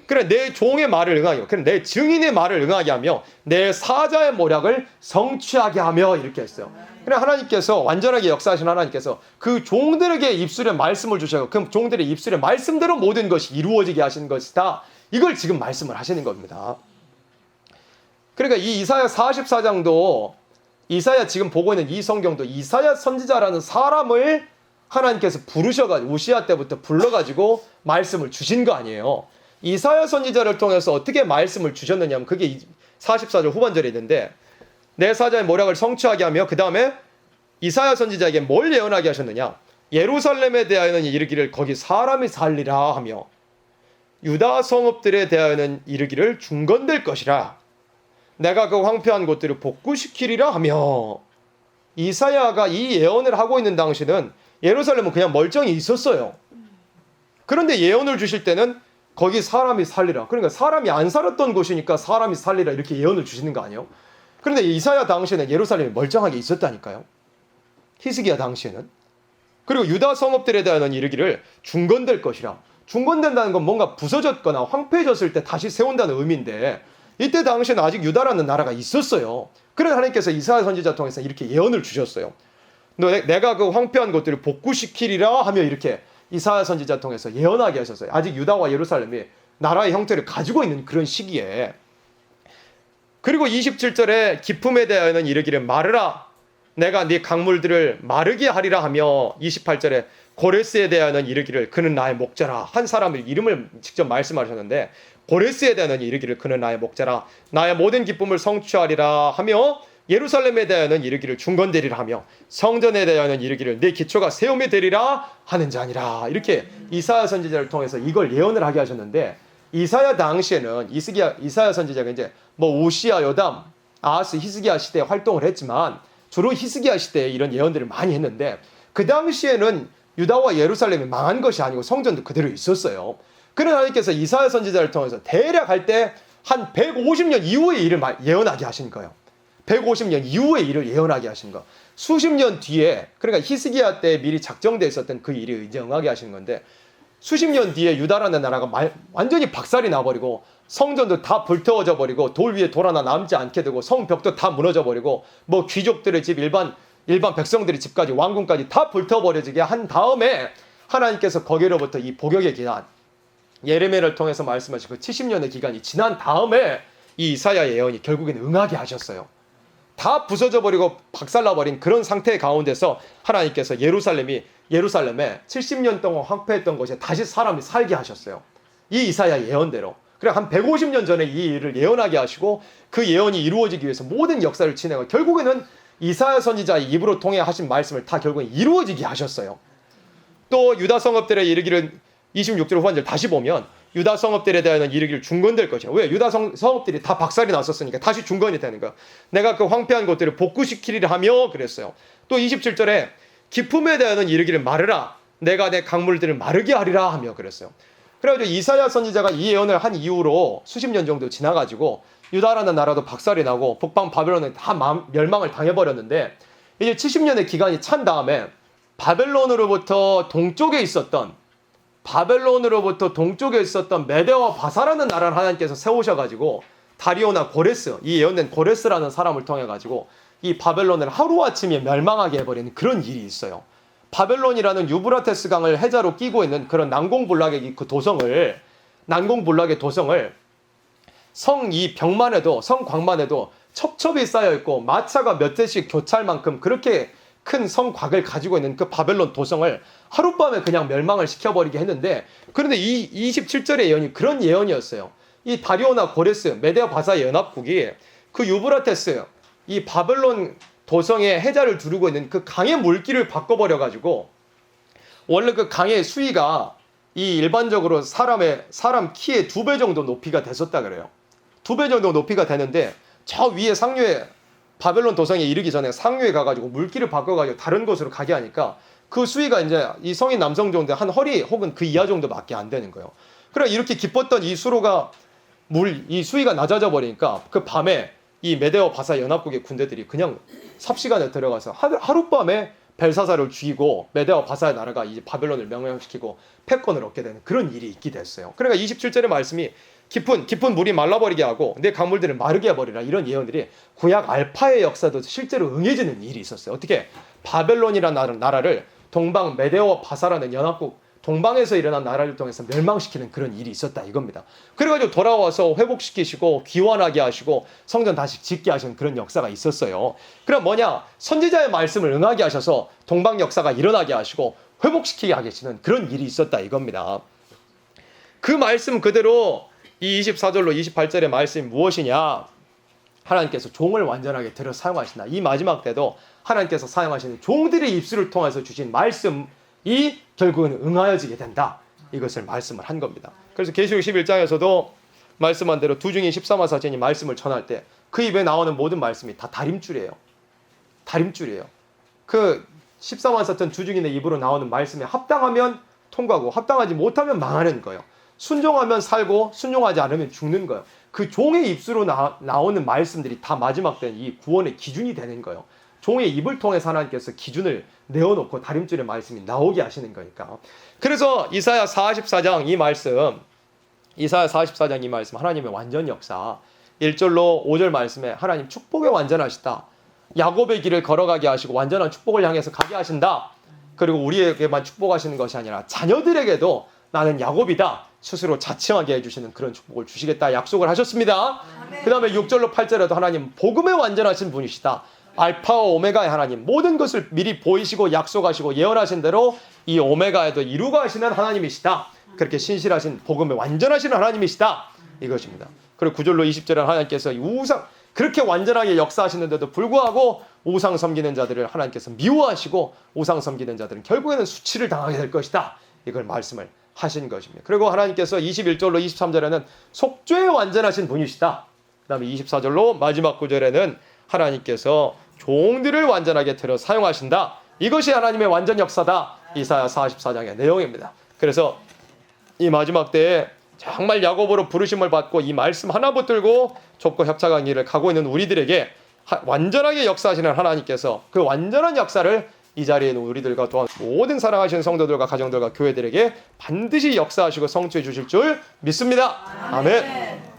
그래 내 종의 말을 응하게, 그래 내 증인의 말을 응하게 하며 내 사자의 모략을 성취하게 하며 이렇게 했어요. 그래 하나님께서 완전하게 역사하신 하나님께서 그 종들에게 입술에 말씀을 주셔서 그 종들의 입술에 말씀대로 모든 것이 이루어지게 하신 것이다. 이걸 지금 말씀을 하시는 겁니다. 그러니까 이 이사야 44장도 이사야 지금 보고 있는 이 성경도 이사야 선지자라는 사람을 하나님께서 부르셔가지고 우시아 때부터 불러가지고 말씀을 주신 거 아니에요. 이사야 선지자를 통해서 어떻게 말씀을 주셨느냐면 그게 44절 후반절에 있는데 내 사자의 모략을 성취하게 하며 그 다음에 이사야 선지자에게 뭘 예언하게 하셨느냐? 예루살렘에 대하여는 이르기를 거기 사람이 살리라 하며 유다 성읍들에 대하여는 이르기를 중건될 것이라 내가 그 황폐한 곳들을 복구시키리라 하며 이사야가 이 예언을 하고 있는 당시는 예루살렘은 그냥 멀쩡히 있었어요. 그런데 예언을 주실 때는 거기 사람이 살리라. 그러니까 사람이 안 살았던 곳이니까 사람이 살리라 이렇게 예언을 주시는 거 아니에요? 그런데 이사야 당시에는 예루살렘이 멀쩡하게 있었다니까요. 히스기야 당시에는. 그리고 유다 성읍들에 대한 이르기를 중건될 것이라. 중건된다는 건 뭔가 부서졌거나 황폐해졌을 때 다시 세운다는 의미인데 이때 당시에는 아직 유다라는 나라가 있었어요. 그래서 하나님께서 이사야 선지자 통해서 이렇게 예언을 주셨어요. 내가 그 황폐한 것들을 복구시키리라 하며 이렇게 이사야 선지자 통해서 예언하게 하셨어요. 아직 유다와 예루살렘이 나라의 형태를 가지고 있는 그런 시기에. 그리고 27절에 기품에 대하여는 이르기를 마르라 내가 네 강물들을 마르게 하리라 하며 28절에 고레스에 대하여는 이르기를 그는 나의 목자라. 한 사람의 이름을 직접 말씀하셨는데 고레스에 대하여는 이르기를 그는 나의 목자라 나의 모든 기쁨을 성취하리라 하며 예루살렘에 대하여는 이르기를 중건되리라 하며 성전에 대하여는 이르기를 내 기초가 세움이 되리라 하는 자니라. 이렇게 이사야 선지자를 통해서 이걸 예언을 하게 하셨는데 이사야 당시에는 이사야 선지자가 이제 뭐 우시야, 요담, 아하스, 히스기야 시대에 활동을 했지만 주로 히스기야 시대에 이런 예언들을 많이 했는데 그 당시에는 유다와 예루살렘이 망한 것이 아니고 성전도 그대로 있었어요. 그런 하나님께서 이사야 선지자를 통해서 대략 할 때 한 150년 이후의 일을 예언하게 하신 거예요. 150년 이후의 일을 예언하게 하신 거. 수십 년 뒤에 그러니까 히스기야 때 미리 작정되어 있었던 그 일이 이제 응하게 하시는 건데 수십 년 뒤에 유다라는 나라가 완전히 박살이 나버리고 성전도 다 불태워져 버리고 돌 위에 돌 하나 남지 않게 되고 성벽도 다 무너져 버리고 뭐 귀족들의 집 일반 백성들의 집까지 왕궁까지 다 불태워버려지게 한 다음에 하나님께서 거기로부터 이 복역의 기간 예레미야를 통해서 말씀하신 그 70년의 기간이 지난 다음에 이 이사야 예언이 결국엔 응하게 하셨어요. 다 부서져 버리고 박살나버린 그런 상태 가운데서 하나님께서 예루살렘에 70년 동안 황폐했던 곳에 다시 사람이 살게 하셨어요. 이 이사야 예언대로. 그래 한 150년 전에 이 일을 예언하게 하시고 그 예언이 이루어지기 위해서 모든 역사를 진행하고 결국에는 이사야 선지자의 입으로 통해 하신 말씀을 다 결국엔 이루어지게 하셨어요. 또 유다 성읍들의 이르기를 26절 후반절 다시 보면 유다 성읍들에 대한 이르기를 중건될 것이야. 왜? 유다 성읍들이 다 박살이 났었으니까 다시 중건이 되는 거야. 내가 그 황폐한 것들을 복구시키리라 하며 그랬어요. 또 27절에 기품에 대한 이르기를 마르라. 내가 내 강물들을 마르게 하리라 하며 그랬어요. 그래가지고 이사야 선지자가 이 예언을 한 이후로 수십 년 정도 지나가지고 유다라는 나라도 박살이 나고 북방 바벨론은 다 멸망을 당해버렸는데 이제 70년의 기간이 찬 다음에 바벨론으로부터 동쪽에 있었던 메대와 바사라는 나라를 하나님께서 세우셔가지고 다리오나 고레스, 이 예언된 고레스라는 사람을 통해가지고 이 바벨론을 하루아침에 멸망하게 해버리는 그런 일이 있어요. 바벨론이라는 유브라테스 강을 해자로 끼고 있는 그런 난공불락의 그 도성을 성 이 벽만 해도 성 광만 해도 첩첩이 쌓여 있고 마차가 몇 대씩 교차할 만큼 그렇게 큰 성곽을 가지고 있는 그 바벨론 도성을 하룻밤에 그냥 멸망을 시켜버리게 했는데, 그런데 이 27절의 예언이 그런 예언이었어요. 이 다리오나 고레스, 메데아 바사 연합국이 그 유브라테스, 이 바벨론 도성의 해자를 두르고 있는 그 강의 물길을 바꿔버려가지고, 원래 그 강의 수위가 이 일반적으로 사람 키의 2배 정도 높이가 됐었다 그래요. 2배 정도 높이가 되는데, 저 위에 상류에 바벨론 도성에 이르기 전에 상류에 가가지고 물길을 바꿔가지고 다른 곳으로 가게 하니까 그 수위가 이제 이 성인 남성 정도 한 허리 혹은 그 이하 정도밖에 안 되는 거예요. 그래 이렇게 기뻤던 이 수로가 이 수위가 낮아져 버리니까 그 밤에 이 메데오 바사 연합국의 군대들이 그냥 삽시간에 들어가서 하룻밤에 벨사사를 죽이고 메데오 바사의 나라가 이제 바벨론을 멸망시키고 패권을 얻게 되는 그런 일이 있게 됐어요. 그러니까 27절의 말씀이 깊은 물이 말라버리게 하고 내 강물들을 마르게 해버리라, 이런 예언들이 구약 알파의 역사도 실제로 응해지는 일이 있었어요. 어떻게 바벨론이라는 나라를 동방 메데오 바사라는 연합국, 동방에서 일어난 나라를 통해서 멸망시키는 그런 일이 있었다 이겁니다. 그래가지고 돌아와서 회복시키시고 귀환하게 하시고 성전 다시 짓게 하시는 그런 역사가 있었어요. 그럼 뭐냐, 선지자의 말씀을 응하게 하셔서 동방 역사가 일어나게 하시고 회복시키게 하시는 그런 일이 있었다 이겁니다. 그 말씀 그대로 이 24절로 28절의 말씀이 무엇이냐, 하나님께서 종을 완전하게 들여 사용하신다. 이 마지막 때도 하나님께서 사용하시는 종들의 입술을 통해서 주신 말씀이 결국은 응하여지게 된다, 이것을 말씀을 한 겁니다. 그래서 계시록 11장에서도 말씀한 대로 두중인 13만 사천이 말씀을 전할 때 그 입에 나오는 모든 말씀이 다 다림줄이에요. 다림줄이에요. 그 14만 사천 두중인의 입으로 나오는 말씀에 합당하면 통과하고 합당하지 못하면 망하는 거예요. 순종하면 살고 순종하지 않으면 죽는 거예요. 그 종의 입술로 나오는 말씀들이 다 마지막 때는 이 구원의 기준이 되는 거예요. 종의 입을 통해서 하나님께서 기준을 내어놓고 다림줄의 말씀이 나오게 하시는 거니까. 그래서 이사야 44장 이 말씀, 하나님의 완전 역사, 1절로 5절 말씀에 하나님 축복의 완전하시다, 야곱의 길을 걸어가게 하시고 완전한 축복을 향해서 가게 하신다. 그리고 우리에게만 축복하시는 것이 아니라 자녀들에게도 나는 야곱이다 스스로 자칭하게 해주시는 그런 축복을 주시겠다 약속을 하셨습니다. 그 다음에 6절로 8절에도 하나님 복음에 완전하신 분이시다, 알파와 오메가의 하나님, 모든 것을 미리 보이시고 약속하시고 예언하신 대로 이 오메가에도 이루고 하시는 하나님이시다. 그렇게 신실하신 복음에 완전하신 하나님이시다, 이것입니다. 그리고 9절로 20절에 하나님께서 우상, 그렇게 완전하게 역사하시는데도 불구하고 우상 섬기는 자들을 하나님께서 미워하시고 우상 섬기는 자들은 결국에는 수치를 당하게 될 것이다, 이걸 말씀을 하신 것입니다. 그리고 하나님께서 21절로 23절에는 속죄에 완전하신 분이시다. 그 다음에 24절로 마지막 구절에는 하나님께서 종들을 완전하게 들여 사용하신다, 이것이 하나님의 완전 역사다, 이사야 44장의 내용입니다. 그래서 이 마지막 때에 정말 야곱으로 부르심을 받고 이 말씀 하나 붙들고 좁고 협착한 길을 가고 있는 우리들에게 완전하게 역사하시는 하나님께서 그 완전한 역사를 이 자리에 있는 우리들과 또한 모든 사랑하시는 성도들과 가정들과 교회들에게 반드시 역사하시고 성취해 주실 줄 믿습니다. 아멘.